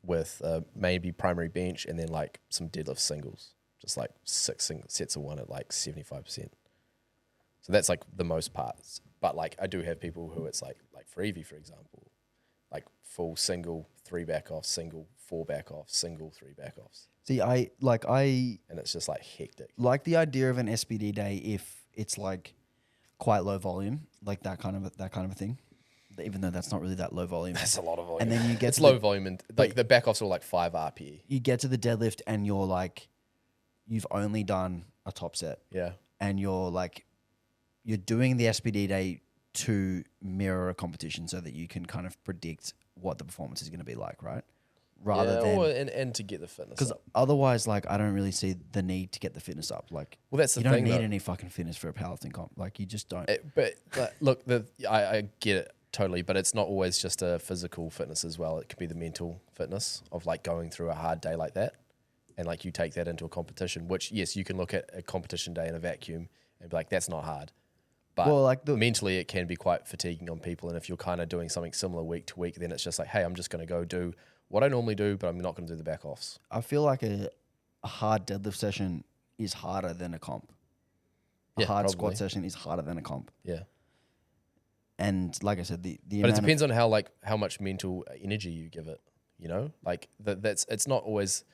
S2: with maybe primary bench and then like some deadlift singles, just like 6 sets of one at like 75%. So that's like the most parts. But like I do have people who it's like for Evie, for example, like full single 3 back offs, single 4 back offs, single 3 back offs.
S1: See,
S2: and it's just like hectic.
S1: Like the idea of an SBD day if it's like quite low volume, like that kind of a thing. Even though that's not really that low volume.
S2: That's a lot of volume.
S1: And then you get
S2: it's low volume and like the back offs are like 5 RPE.
S1: You get to the deadlift and you're like, you've only done a top set.
S2: Yeah.
S1: And you're doing the SBD day to mirror a competition so that you can kind of predict what the performance is going to be like, right? Rather than
S2: and to get the fitness.
S1: Because otherwise, like, I don't really see the need to get the fitness up. Like,
S2: well, that's the
S1: thing. You don't need
S2: though.
S1: any fucking fitness for a powerlifting comp. Like, you just don't.
S2: But look, I get it totally, but it's not always just a physical fitness as well. It could be the mental fitness of like going through a hard day like that, and like you take that into a competition. Which yes, you can look at a competition day in a vacuum and be like, that's not hard. But like mentally, it can be quite fatiguing on people. And if you're kind of doing something similar week to week, then it's just like, hey, I'm just going to go do what I normally do, but I'm not going to do the back offs.
S1: I feel like a hard deadlift session is harder than a comp. A hard squat session is harder than a comp.
S2: Yeah.
S1: And like I said, but
S2: it depends on how much mental energy you give it. you know, like it's not always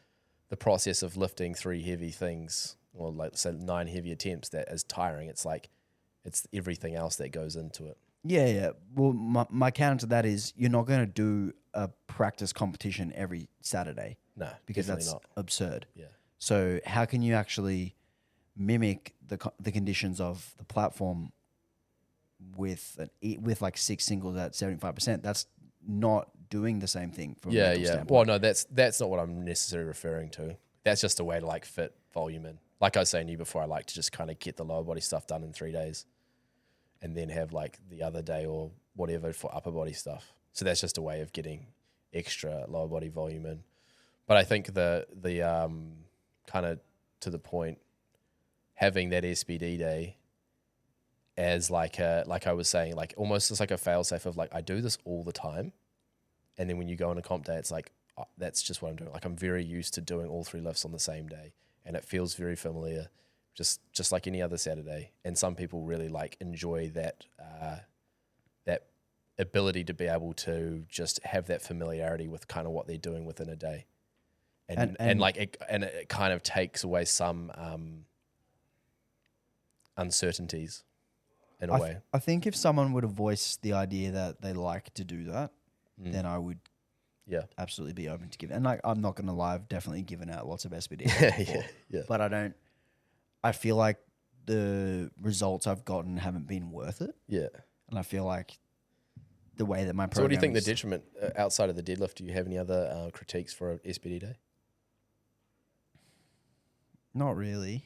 S2: the process of lifting 3 heavy things or like say 9 heavy attempts that is tiring. It's like, it's everything else that goes into it.
S1: Yeah. Well, my counter to that is you're not going to do a practice competition every Saturday.
S2: No,
S1: because
S2: definitely
S1: that's
S2: not.
S1: absurd.
S2: Yeah.
S1: So how can you actually mimic the conditions of the platform with like 6 singles at 75%? That's not doing the same thing from a mental standpoint.
S2: Well, no, that's not what I'm necessarily referring to. That's just a way to like fit volume in. Like I was saying to you before, I like to just kind of get the lower body stuff done in 3 days, and then have like the other day or whatever for upper body stuff. So that's just a way of getting extra lower body volume in. But I think the kind of to the point, having that SBD day as like I was saying, like almost as like a fail safe of like, I do this all the time. And then when you go on a comp day, it's like, oh, that's just what I'm doing. Like I'm very used to doing all 3 lifts on the same day, and it feels very familiar, just like any other Saturday. And some people really like enjoy that that ability to be able to just have that familiarity with kind of what they're doing within a day. And it kind of takes away some uncertainties in a way.
S1: I think if someone would have voiced the idea that they like to do that, then I would absolutely be open to give it. And like, I'm not going to lie, I've definitely given out lots of SBD.
S2: yeah.
S1: But I feel like the results I've gotten haven't been worth it.
S2: Yeah.
S1: And I feel like the way that my program
S2: So what do you think the detriment, outside of the deadlift, do you have any other critiques for a SBD day?
S1: Not really.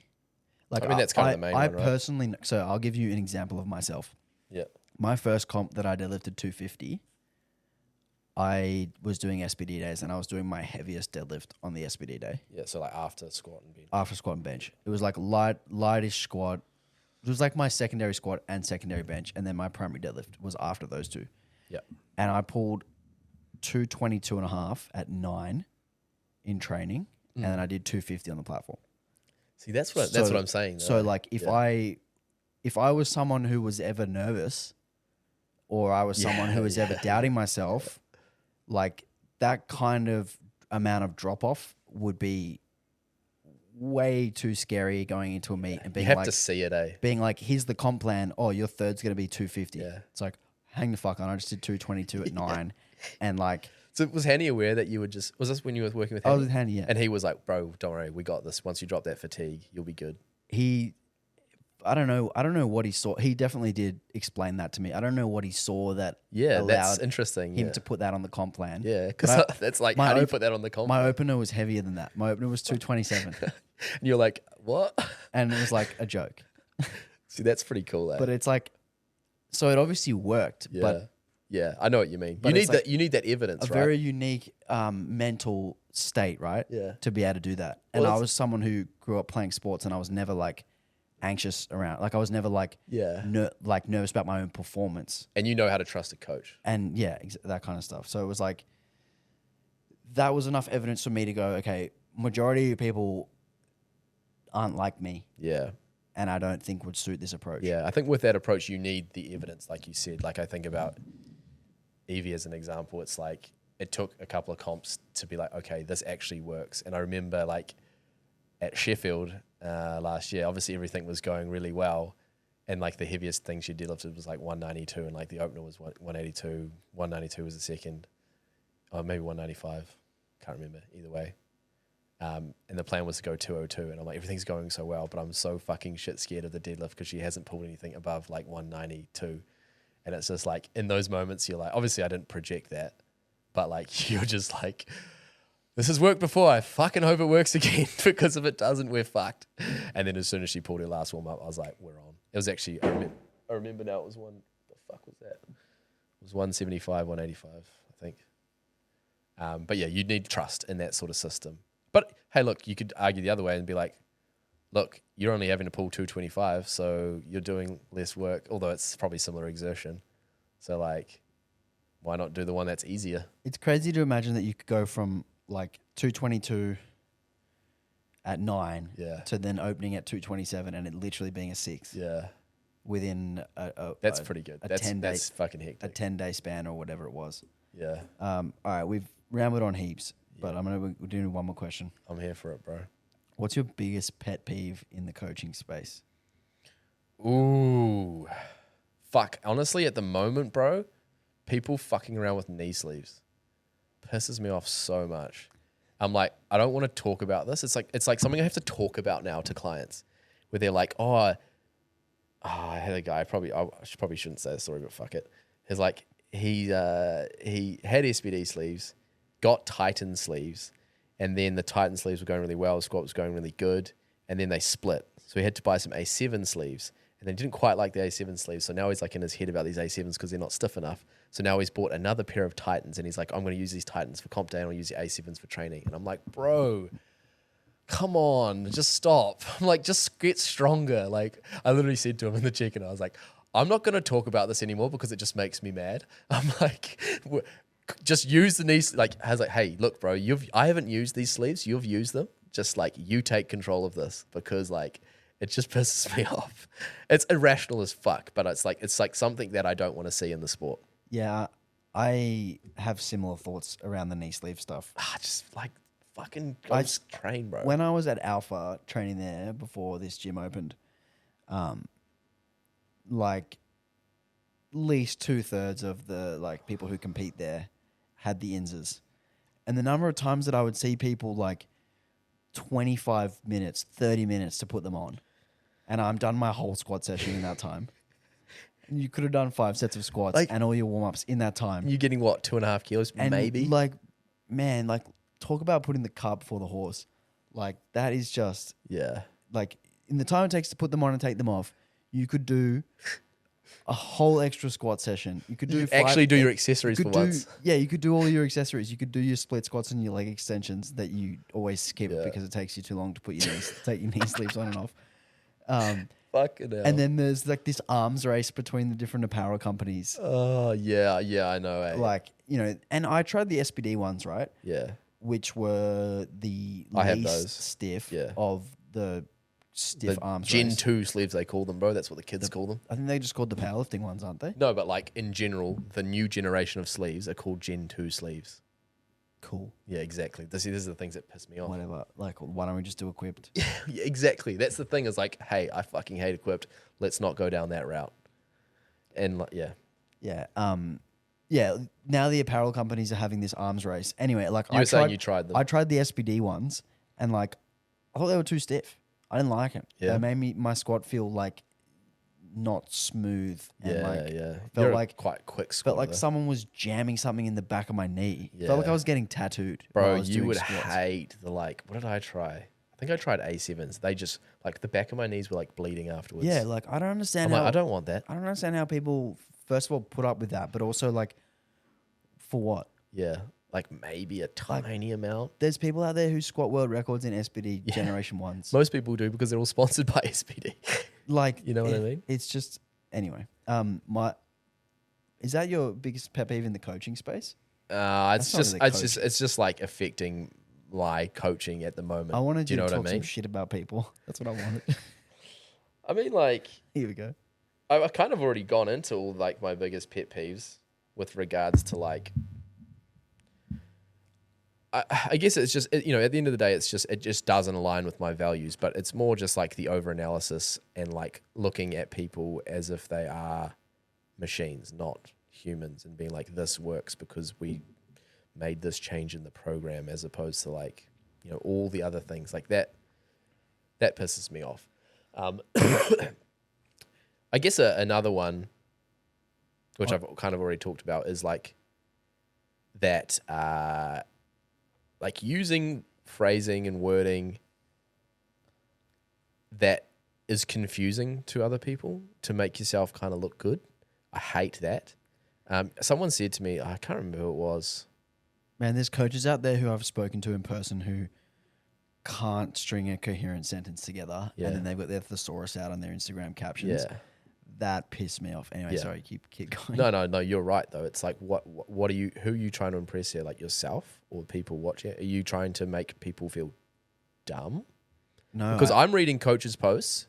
S1: Like,
S2: I mean, that's kind of the main one, right?
S1: Personally, so I'll give you an example of myself.
S2: Yeah.
S1: My first comp that I deadlifted 250, I was doing SBD days, and I was doing my heaviest deadlift on the SBD day.
S2: Yeah, so like after squat and bench.
S1: After squat and bench. It was like lightish squat. It was like my secondary squat and secondary bench, and then my primary deadlift was after those two.
S2: Yeah.
S1: And I pulled 222.5 at 9 in training, and then I did 250 on the platform.
S2: See, that's what I'm saying. Though.
S1: So like if I was someone who was ever nervous, or I was someone who was ever doubting myself, like that kind of amount of drop off would be way too scary going into a meet and being
S2: you have to see it, eh?
S1: Being like, here's the comp plan. Oh, your third's gonna be 250.
S2: Yeah.
S1: It's like, hang the fuck on. I just did 222 at 9, and like.
S2: So was Hanny aware that you would just... Was this when you were working with
S1: I
S2: Hanny?
S1: was with Hanny, yeah.
S2: And he was like, bro, don't worry, we got this. Once you drop that fatigue, you'll be good.
S1: I don't know what he saw. He definitely did explain that to me. I don't know what he saw that
S2: that's
S1: allowed
S2: interesting.
S1: him to put that on the comp plan.
S2: Yeah, because that's like, how do you put that on the comp
S1: My
S2: plan?
S1: opener was heavier than that. My opener was 227.
S2: And you're like, what?
S1: And it was like a joke.
S2: See, that's pretty cool, eh?
S1: But it's like, so it obviously worked, but...
S2: Yeah, I know what you mean.
S1: But
S2: You need that evidence,
S1: a
S2: right?
S1: very unique mental state, right?
S2: Yeah.
S1: To be able to do that. And I was someone who grew up playing sports, and I was never like anxious around. Like I was never like nervous about my own performance.
S2: And you know how to trust a coach.
S1: And yeah, that kind of stuff. So it was like, that was enough evidence for me to go, okay, majority of people aren't like me.
S2: Yeah.
S1: And I don't think would suit this approach.
S2: Yeah, I think with that approach, you need the evidence, like you said. Like I think about Evie as an example. It's like it took a couple of comps to be like, okay, this actually works. And I remember like at Sheffield last year, obviously everything was going really well. And like the heaviest thing she deadlifted was like 192, and like the opener was 182. 192 was the second, or maybe 195. Can't remember, either way. And the plan was to go 202, and I'm like, everything's going so well, but I'm so fucking shit scared of the deadlift because she hasn't pulled anything above like 192. And it's just like, in those moments, you're like, obviously I didn't project that, but like, you're just like, this has worked before. I fucking hope it works again, because if it doesn't, we're fucked. And then as soon as she pulled her last warm up, I was like, we're on. It was actually, I remember now, it was the fuck was that? It was 175, 185, I think. But yeah, you'd need trust in that sort of system. But hey, look, you could argue the other way and be like, look, you're only having to pull 225, so you're doing less work, although it's probably similar exertion. So like, why not do the one that's easier?
S1: It's crazy to imagine that you could go from like 222 at 9 to then opening at 227 and it literally being a 6.
S2: Yeah.
S1: Within
S2: that's pretty good. That's fucking hectic.
S1: A 10-day span or whatever it was.
S2: Yeah.
S1: All right, we've rambled on heaps, but we're doing one more question.
S2: I'm here for it, bro.
S1: What's your biggest pet peeve in the coaching space?
S2: Ooh. Fuck. Honestly, at the moment, bro, people fucking around with knee sleeves pisses me off so much. I'm like, I don't want to talk about this. It's like something I have to talk about now to clients, where they're like, I had a guy. I probably shouldn't say the story, but fuck it. He's like, he had SBD sleeves, got Titan sleeves, and then the Titan sleeves were going really well. The squat was going really good, and then they split. So he had to buy some A7 sleeves, and they didn't quite like the A7 sleeves. So now he's like in his head about these A7s because they're not stiff enough. So now he's bought another pair of Titans, and he's like, I'm going to use these Titans for comp day, and I'll use the A7s for training. And I'm like, bro, come on, just stop. I'm like, just get stronger. Like, I literally said to him in the check-in, I was like, I'm not going to talk about this anymore because it just makes me mad. I'm like, just use the knees. Like, I was like, hey, look, bro, I haven't used these sleeves. You've used them. Just like, you take control of this because like, it just pisses me off. It's irrational as fuck, but it's like something that I don't want to see in the sport.
S1: Yeah, I have similar thoughts around the knee sleeve stuff.
S2: Just like fucking go train, bro.
S1: When I was at Alpha training there before this gym opened, like at least 2/3 of the like people who compete there had the Inzas. And the number of times that I would see people like 25 minutes, 30 minutes to put them on. And I'm done my whole squat session in that time. And you could have done 5 sets of squats
S2: Like,
S1: and all your warm-ups in that time.
S2: You're getting what, 2.5 kilos,
S1: And
S2: maybe?
S1: like, man, like talk about putting the cart before the horse. Like that is just like in the time it takes to put them on and take them off, you could do a whole extra squat session. You could do
S2: actually do your accessories for once.
S1: Yeah, you could do all your accessories. You could do your split squats and your leg extensions that you always skip because it takes you too long to put your take your knee sleeves on and off.
S2: Fucking hell.
S1: And then there's like this arms race between the different apparel companies.
S2: Oh, yeah, I know. Eh?
S1: Like, you know, and I tried the SBD ones, right?
S2: Yeah.
S1: Which were the least stiff of the stiff arms
S2: Gen
S1: race.
S2: 2 sleeves, they call them, bro. That's what the kids call them.
S1: I think they just called the powerlifting ones, aren't they?
S2: No, but like in general, the new generation of sleeves are called Gen 2 sleeves.
S1: Cool.
S2: Yeah, exactly. These are the things that piss me off.
S1: Whatever. Like, why don't we just do equipped?
S2: Yeah, exactly. That's the thing is like, hey, I fucking hate equipped. Let's not go down that route. And like, yeah.
S1: Yeah. Yeah. Now the apparel companies are having this arms race. Anyway, like
S2: you were saying you tried them.
S1: I tried the SBD ones, and like, I thought they were too stiff. I didn't like them.
S2: Yeah.
S1: They made my squat feel like not smooth. And Felt
S2: You're
S1: like
S2: quite quick
S1: felt
S2: squat.
S1: like someone was jamming something in the back of my knee.
S2: Yeah.
S1: Felt like I was getting tattooed. while
S2: Bro,
S1: I was
S2: you
S1: doing
S2: would
S1: squats.
S2: hate the like. What did I try? I think I tried A7s. They just like the back of my knees were like bleeding afterwards.
S1: Yeah, like I don't understand
S2: I'm
S1: how
S2: like, I don't want that.
S1: I don't understand how people first of all put up with that, but also like for what?
S2: Yeah, like maybe a tiny amount.
S1: There's people out there who squat world records in SBD generation ones.
S2: Most people do because they're all sponsored by SPD.
S1: Like,
S2: you know what I mean?
S1: It's just anyway. Is that your biggest pet peeve in the coaching space?
S2: It's just like affecting my coaching at the moment.
S1: I wanted
S2: do
S1: you
S2: you know
S1: to
S2: what
S1: talk
S2: I mean?
S1: some shit about people. That's what I wanted.
S2: I mean, like,
S1: Here we go.
S2: I've kind of already gone into all like my biggest pet peeves with regards to like. I guess it's just at the end of the day, it just doesn't align with my values. But it's more just like the over analysis and like looking at people as if they are machines, not humans, and being like, this works because we made this change in the program, as opposed to like all the other things like that. That pisses me off. I guess another one, which I've kind of already talked about, is like that. Like using phrasing and wording that is confusing to other people to make yourself kind of look good. I hate that. Someone said to me, I can't remember who it was.
S1: Man, there's coaches out there who I've spoken to in person who can't string a coherent sentence together, and then they've got their thesaurus out on their Instagram captions.
S2: Yeah.
S1: That pissed me off. Anyway, sorry, keep going.
S2: No, you're right though. It's like who are you trying to impress here? Like yourself or people watching? Are you trying to make people feel dumb?
S1: No,
S2: because I'm reading coaches' posts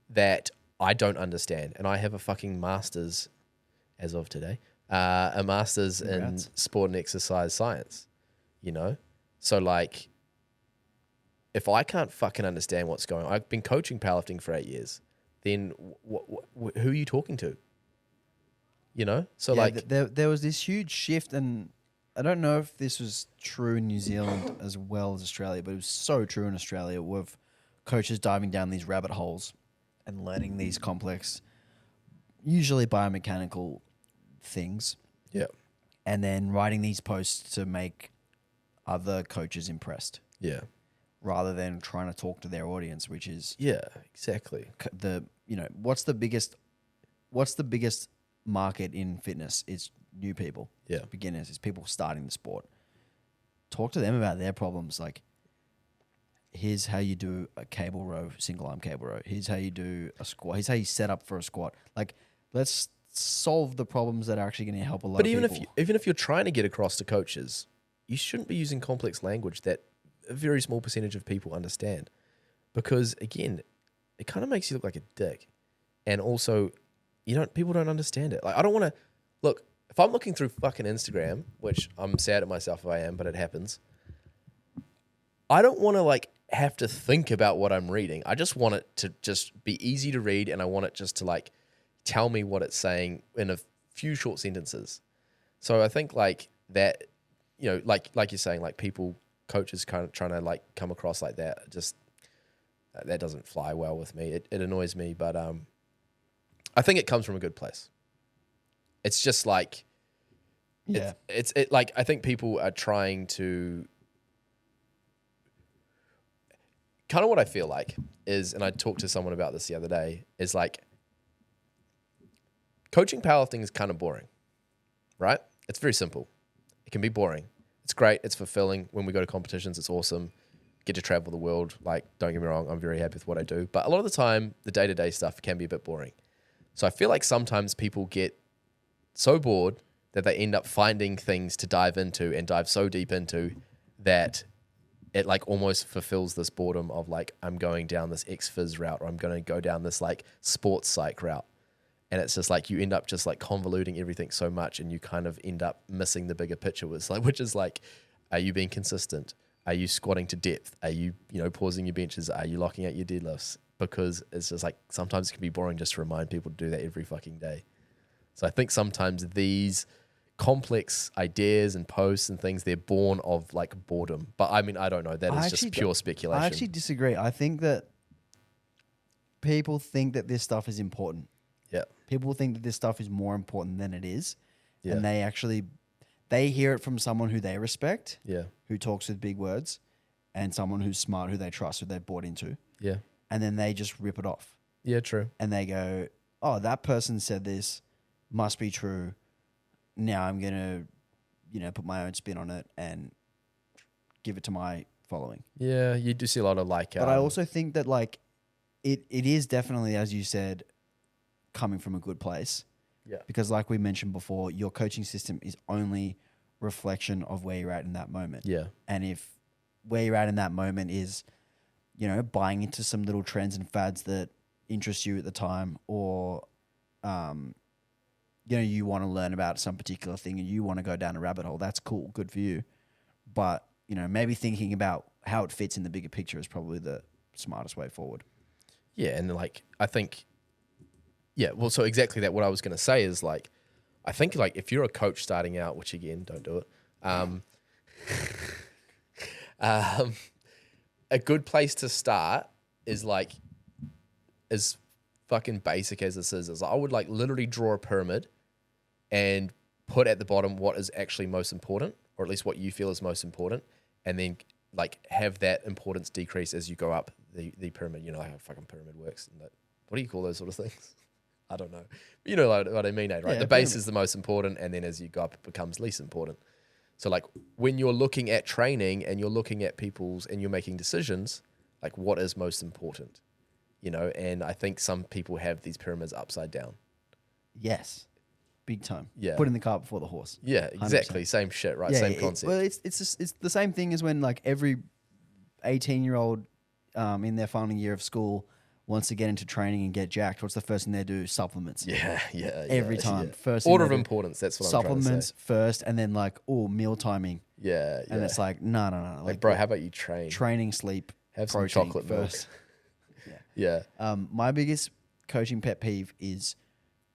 S2: that I don't understand, and I have a fucking master's as of today a master's
S1: Congrats.
S2: in sport and exercise science, you know? So like, if I can't fucking understand what's going on, I've been coaching powerlifting for 8 years, then who are you talking to? You know? So
S1: Yeah,
S2: like,
S1: there was this huge shift, and I don't know if this was true in New Zealand as well as Australia, but it was so true in Australia with coaches diving down these rabbit holes and learning these complex, usually biomechanical things,
S2: yeah,
S1: and then writing these posts to make other coaches impressed
S2: yeah,
S1: rather than trying to talk to their audience, which is
S2: yeah, exactly.
S1: what's the biggest market in fitness? It's new people.
S2: Yeah.
S1: It's beginners. It's people starting the sport. Talk to them about their problems. Like, here's how you do a cable row, single arm cable row. Here's how you do a squat. Here's how you set up for a squat. Like, let's solve the problems that are actually going to help a lot
S2: But
S1: of
S2: even
S1: people.
S2: even if you're trying to get across to coaches, you shouldn't be using complex language that a very small percentage of people understand, because again, it kind of makes you look like a dick, and also, people don't understand it. Like, I don't want to look if I'm looking through fucking Instagram, which I'm sad at myself if I am, but it happens. I don't want to like have to think about what I'm reading. I just want it to just be easy to read, and I want it just to like tell me what it's saying in a few short sentences. So I think like that, like you're saying, like coaches kind of trying to like come across like that, just that doesn't fly well with me. It annoys me, but I think it comes from a good place. It's just like,
S1: Yeah.
S2: it's like, I think people are trying to, kind of what I feel like is, and I talked to someone about this the other day, is like, coaching powerlifting is kind of boring, right? It's very simple. It can be boring. It's great. It's fulfilling. When we go to competitions, it's awesome. Get to travel the world. Like, don't get me wrong, I'm very happy with what I do. But a lot of the time, the day-to-day stuff can be a bit boring. So I feel like sometimes people get so bored that they end up finding things to dive into and dive so deep into that it like almost fulfills this boredom of like, I'm going down this X-Phys route, or I'm going to go down this like sports psych route. And it's just like, you end up just like convoluting everything so much, and you kind of end up missing the bigger picture, which is like, are you being consistent? Are you squatting to depth? Are you, pausing your benches? Are you locking out your deadlifts? Because it's just like, sometimes it can be boring just to remind people to do that every fucking day. So I think sometimes these complex ideas and posts and things, they're born of like boredom. But I mean, I don't know. That is just pure speculation.
S1: I actually disagree. I think that people think that this stuff is important.
S2: Yeah.
S1: People think that this stuff is more important than it is.
S2: Yeah.
S1: And they hear it from someone who they respect,
S2: Yeah.
S1: who talks with big words, and someone who's smart, who they trust, who they've bought into.
S2: Yeah.
S1: And then they just rip it off.
S2: Yeah, true.
S1: And they go, oh, that person said this, must be true. Now I'm going to, put my own spin on it and give it to my following.
S2: Yeah, you do see a lot of like...
S1: But I also think that like it is definitely, as you said, coming from a good place.
S2: Yeah.
S1: Because like we mentioned before, your coaching system is only reflection of where you're at in that moment.
S2: Yeah.
S1: And if where you're at in that moment is, buying into some little trends and fads that interest you at the time, or, you want to learn about some particular thing and you want to go down a rabbit hole, that's cool. Good for you. But, maybe thinking about how it fits in the bigger picture is probably the smartest way forward.
S2: Yeah. And like, I think, yeah, well, so exactly that. What I was going to say is like, I think like if you're a coach starting out, which again, don't do it. A good place to start is like, as fucking basic as this is I would like literally draw a pyramid and put at the bottom what is actually most important, or at least what you feel is most important, and then like have that importance decrease as you go up the pyramid. You know how fucking pyramid works. What do you call those sort of things? I don't know. You know what I mean, right?
S1: Yeah,
S2: the base
S1: pyramid
S2: is the most important, and then as you go up, it becomes least important. So like when you're looking at training and you're looking at people's and you're making decisions, like what is most important, and I think some people have these pyramids upside down.
S1: Yes. Big time.
S2: Yeah.
S1: Putting the cart before the horse.
S2: Yeah, exactly. 100%. Same shit, right? Same concept.
S1: Well, it's the same thing as when like every 18-year-old in their final year of school wants to get into training and get jacked, what's the first thing they do? Supplements.
S2: Yeah.
S1: Every time.
S2: Yeah.
S1: First thing
S2: Order
S1: they
S2: of
S1: do,
S2: importance. That's what I'm trying to
S1: supplements
S2: say.
S1: first, and then like, meal timing.
S2: Yeah.
S1: And it's like, no.
S2: Like, bro, how about you train?
S1: Training, sleep,
S2: Have some
S1: protein
S2: chocolate
S1: first.
S2: Yeah.
S1: My biggest coaching pet peeve is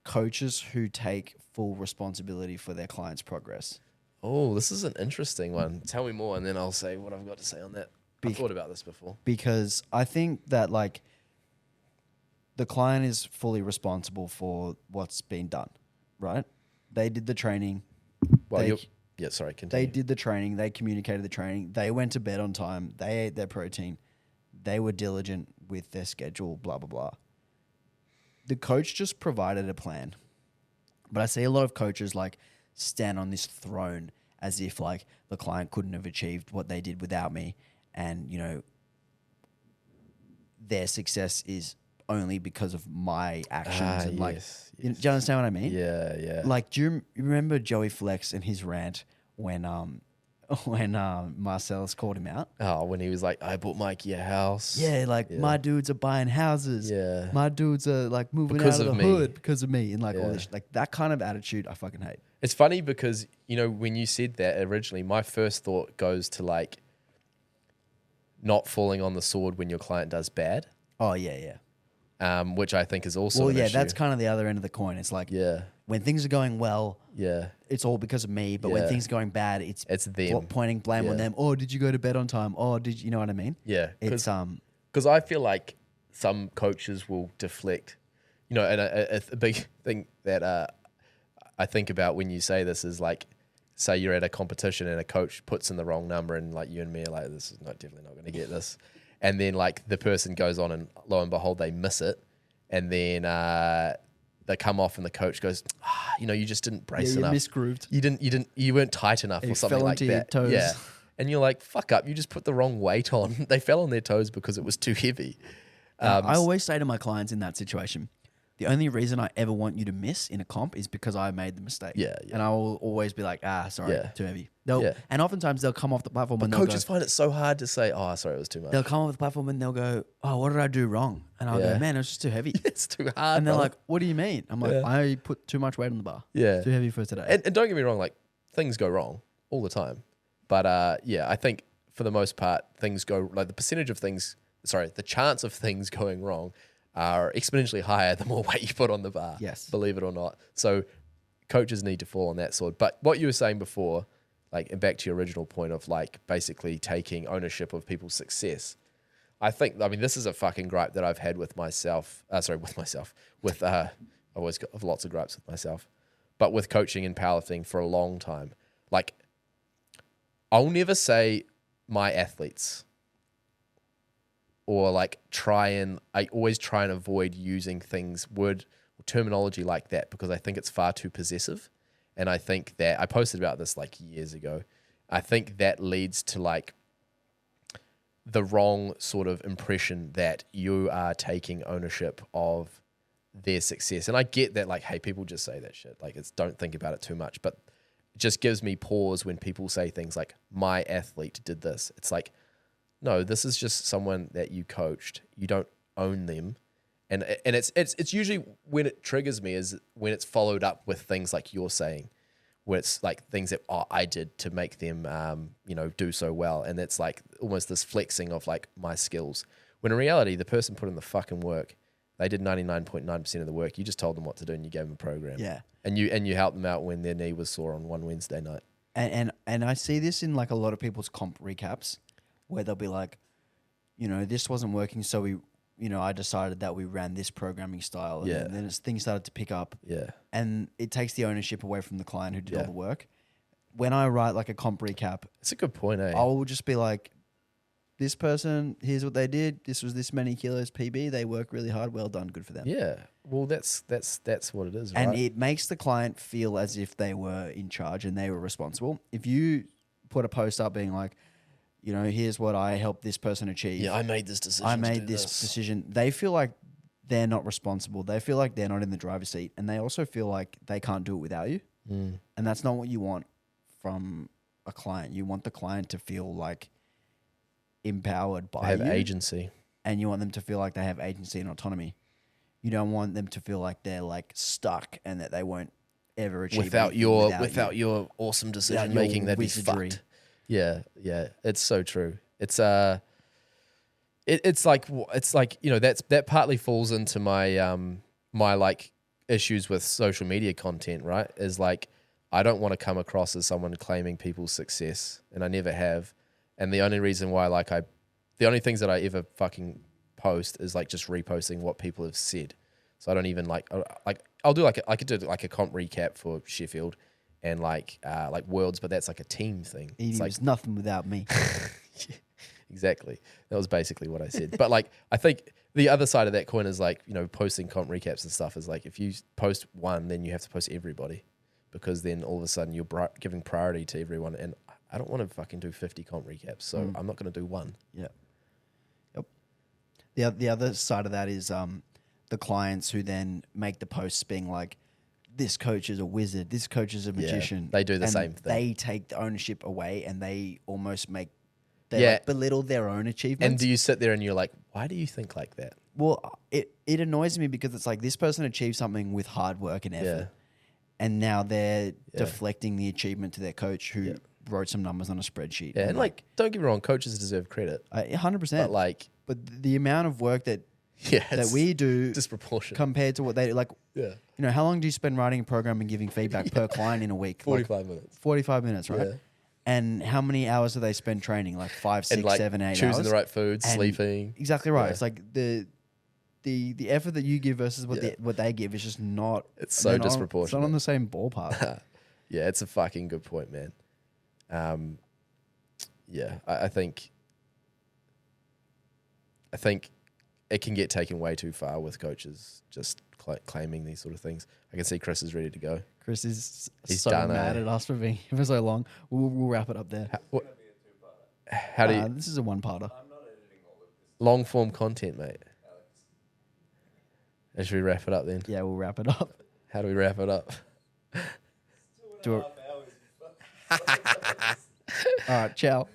S1: coaches who take full responsibility for their clients' progress.
S2: Oh, this is an interesting one. Tell me more, and then I'll say what I've got to say on that. I've thought about this before.
S1: Because I think that like the client is fully responsible for what's been done, right? They did the training.
S2: Well, sorry, continue.
S1: They did the training. They communicated the training. They went to bed on time. They ate their protein. They were diligent with their schedule, blah, blah, blah. The coach just provided a plan. But I see a lot of coaches like stand on this throne as if like the client couldn't have achieved what they did without me. And, you know, their success is only because of my actions. And like, do you understand what I mean?
S2: Yeah.
S1: Like, do you remember Joey Flex and his rant when Marcellus called him out?
S2: Oh, when he was like, I bought Mikey a house.
S1: Yeah, like my dudes are buying houses.
S2: Yeah.
S1: My dudes are like moving
S2: Because
S1: out of
S2: of
S1: the
S2: me.
S1: hood because of me. And like all this, like that kind of attitude I fucking hate.
S2: It's funny because, you know, when you said that originally, my first thought goes to like not falling on the sword when your client does bad.
S1: Oh, yeah.
S2: Which I think is also an issue.
S1: That's kind of the other end of the coin. It's like when things are going well, it's all because of me. But when things are going bad, it's
S2: them.
S1: pointing blame on them. Oh, did you go to bed on time? Oh, did you know what I mean?
S2: Yeah.
S1: It's
S2: because I feel like some coaches will deflect, you know, and a big thing that I think about when you say this is like, say you're at a competition and a coach puts in the wrong number and like you and me are like, this is definitely not going to get this. And then like the person goes on and lo and behold, they miss it. And then they come off and the coach goes, you know, you just didn't brace enough.
S1: Misgrooved.
S2: You weren't tight enough or something like that.
S1: Your toes.
S2: Yeah. And you're like, fuck up. You just put the wrong weight on. They fell on their toes because it was too heavy.
S1: I always say to my clients in that situation, the only reason I ever want you to miss in a comp is because I made the mistake.
S2: Yeah.
S1: And I will always be like, sorry, too heavy. And oftentimes they'll come off the platform and
S2: coaches find it so hard to say, sorry, it was too much.
S1: They'll come off the platform and they'll go, what did I do wrong? And I'll go, man, it was just too heavy.
S2: It's too hard.
S1: And they're like, what do you mean? I'm like, I put too much weight on the bar.
S2: Yeah.
S1: Too heavy for today.
S2: And don't get me wrong, like things go wrong all the time. But I think for the most part, things go, like the chance of things going wrong are exponentially higher the more weight you put on the bar.
S1: Yes.
S2: Believe it or not. So coaches need to fall on that sword. But what you were saying before, like, and back to your original point of like basically taking ownership of people's success. I mean, this is a fucking gripe that I've had with myself. I've always got lots of gripes with myself, but with coaching and powerlifting for a long time. Like, I'll never say my athletes, or like I always try and avoid using terminology like that because I think it's far too possessive. And I think that I posted about this like years ago. I think that leads to like the wrong sort of impression that you are taking ownership of their success. And I get that, like, hey, people just say that shit. Like, don't think about it too much. But it just gives me pause when people say things like, my athlete did this. It's like, no, this is just someone that you coached. You don't own them. And it's usually when it triggers me is when it's followed up with things like you're saying, where it's like things that I did to make them, do so well. And it's like almost this flexing of like my skills. When in reality, the person put in the fucking work. They did 99.9% of the work. You just told them what to do and you gave them a program.
S1: Yeah.
S2: And you helped them out when their knee was sore on one Wednesday night.
S1: And I see this in like a lot of people's comp recaps where they'll be like, this wasn't working, so I decided that we ran this programming style. And then things started to pick up.
S2: Yeah.
S1: And it takes the ownership away from the client who did all the work. When I write like a comp recap,
S2: it's a good point, eh?
S1: I will just be like, this person, here's what they did. This was this many kilos PB. They work really hard. Well done. Good for them.
S2: Yeah. Well, that's what it is, right?
S1: And it makes the client feel as if they were in charge and they were responsible. If you put a post up being like, here's what I helped this person achieve.
S2: Yeah, I made this decision.
S1: I made this decision. They feel like they're not responsible. They feel like they're not in the driver's seat. And they also feel like they can't do it without you.
S2: Mm.
S1: And that's not what you want from a client. You want the client to feel like empowered by you.
S2: Have agency.
S1: and you want them to feel like they have agency and autonomy. You don't want them to feel like they're like stuck and that they won't ever achieve
S2: without
S1: anything
S2: without
S1: you.
S2: your awesome decision
S1: your
S2: making, that'd
S1: wizardry.
S2: be fucked. Yeah, it's so true. It's it's like that partly falls into my my like issues with social media content, right? Is like I don't want to come across as someone claiming people's success, and I never have. And the only reason why the only things that I ever fucking post is like just reposting what people have said. So I don't even like I'll do I could do like a comp recap for Sheffield and like Worlds, but that's like a team thing.
S1: It's
S2: like
S1: nothing without me.
S2: exactly. That was basically what I said. But like I think the other side of that coin is like, posting comp recaps and stuff is like if you post one, then you have to post everybody because then all of a sudden you're giving priority to everyone. And I don't want to fucking do 50 comp recaps, so I'm not going to do one.
S1: Yeah. Yep. The other side of that is the clients who then make the posts being like, this coach is a wizard, this coach is a magician.
S2: They do the same thing.
S1: They take the ownership away and they almost belittle their own achievements.
S2: And do you sit there and you're like, why do you think like that?
S1: Well, it annoys me because it's like this person achieved something with hard work and effort. And now they're deflecting the achievement to their coach who wrote some numbers on a spreadsheet.
S2: Yeah, and like, don't get me wrong, coaches deserve credit.
S1: 100%. But the amount of work that we do
S2: disproportionate
S1: compared to what they like. Yeah. How long do you spend writing a program and giving feedback per client in a week?
S2: 45 minutes.
S1: 45 minutes, right? Yeah. And how many hours do they spend training? Like 5, 6, 7, 8 hours.
S2: Choosing the right food, sleeping.
S1: Exactly right. Yeah. It's like the effort that you give versus what they give is just not.
S2: It's so disproportionate.
S1: It's not on the same ballpark.
S2: Yeah, it's a fucking good point, man. I think it can get taken way too far with coaches just claiming these sort of things. I can see Chris is ready to go.
S1: Chris is so mad at us for being here for so long. We'll wrap it up there.
S2: How do you?
S1: This is a one-parter.
S3: I'm not editing all of this.
S2: Long form content, mate. Should we wrap it up then?
S1: Yeah, we'll wrap it up.
S2: How do we wrap it up?
S3: 2.5 hours.
S1: All right, ciao.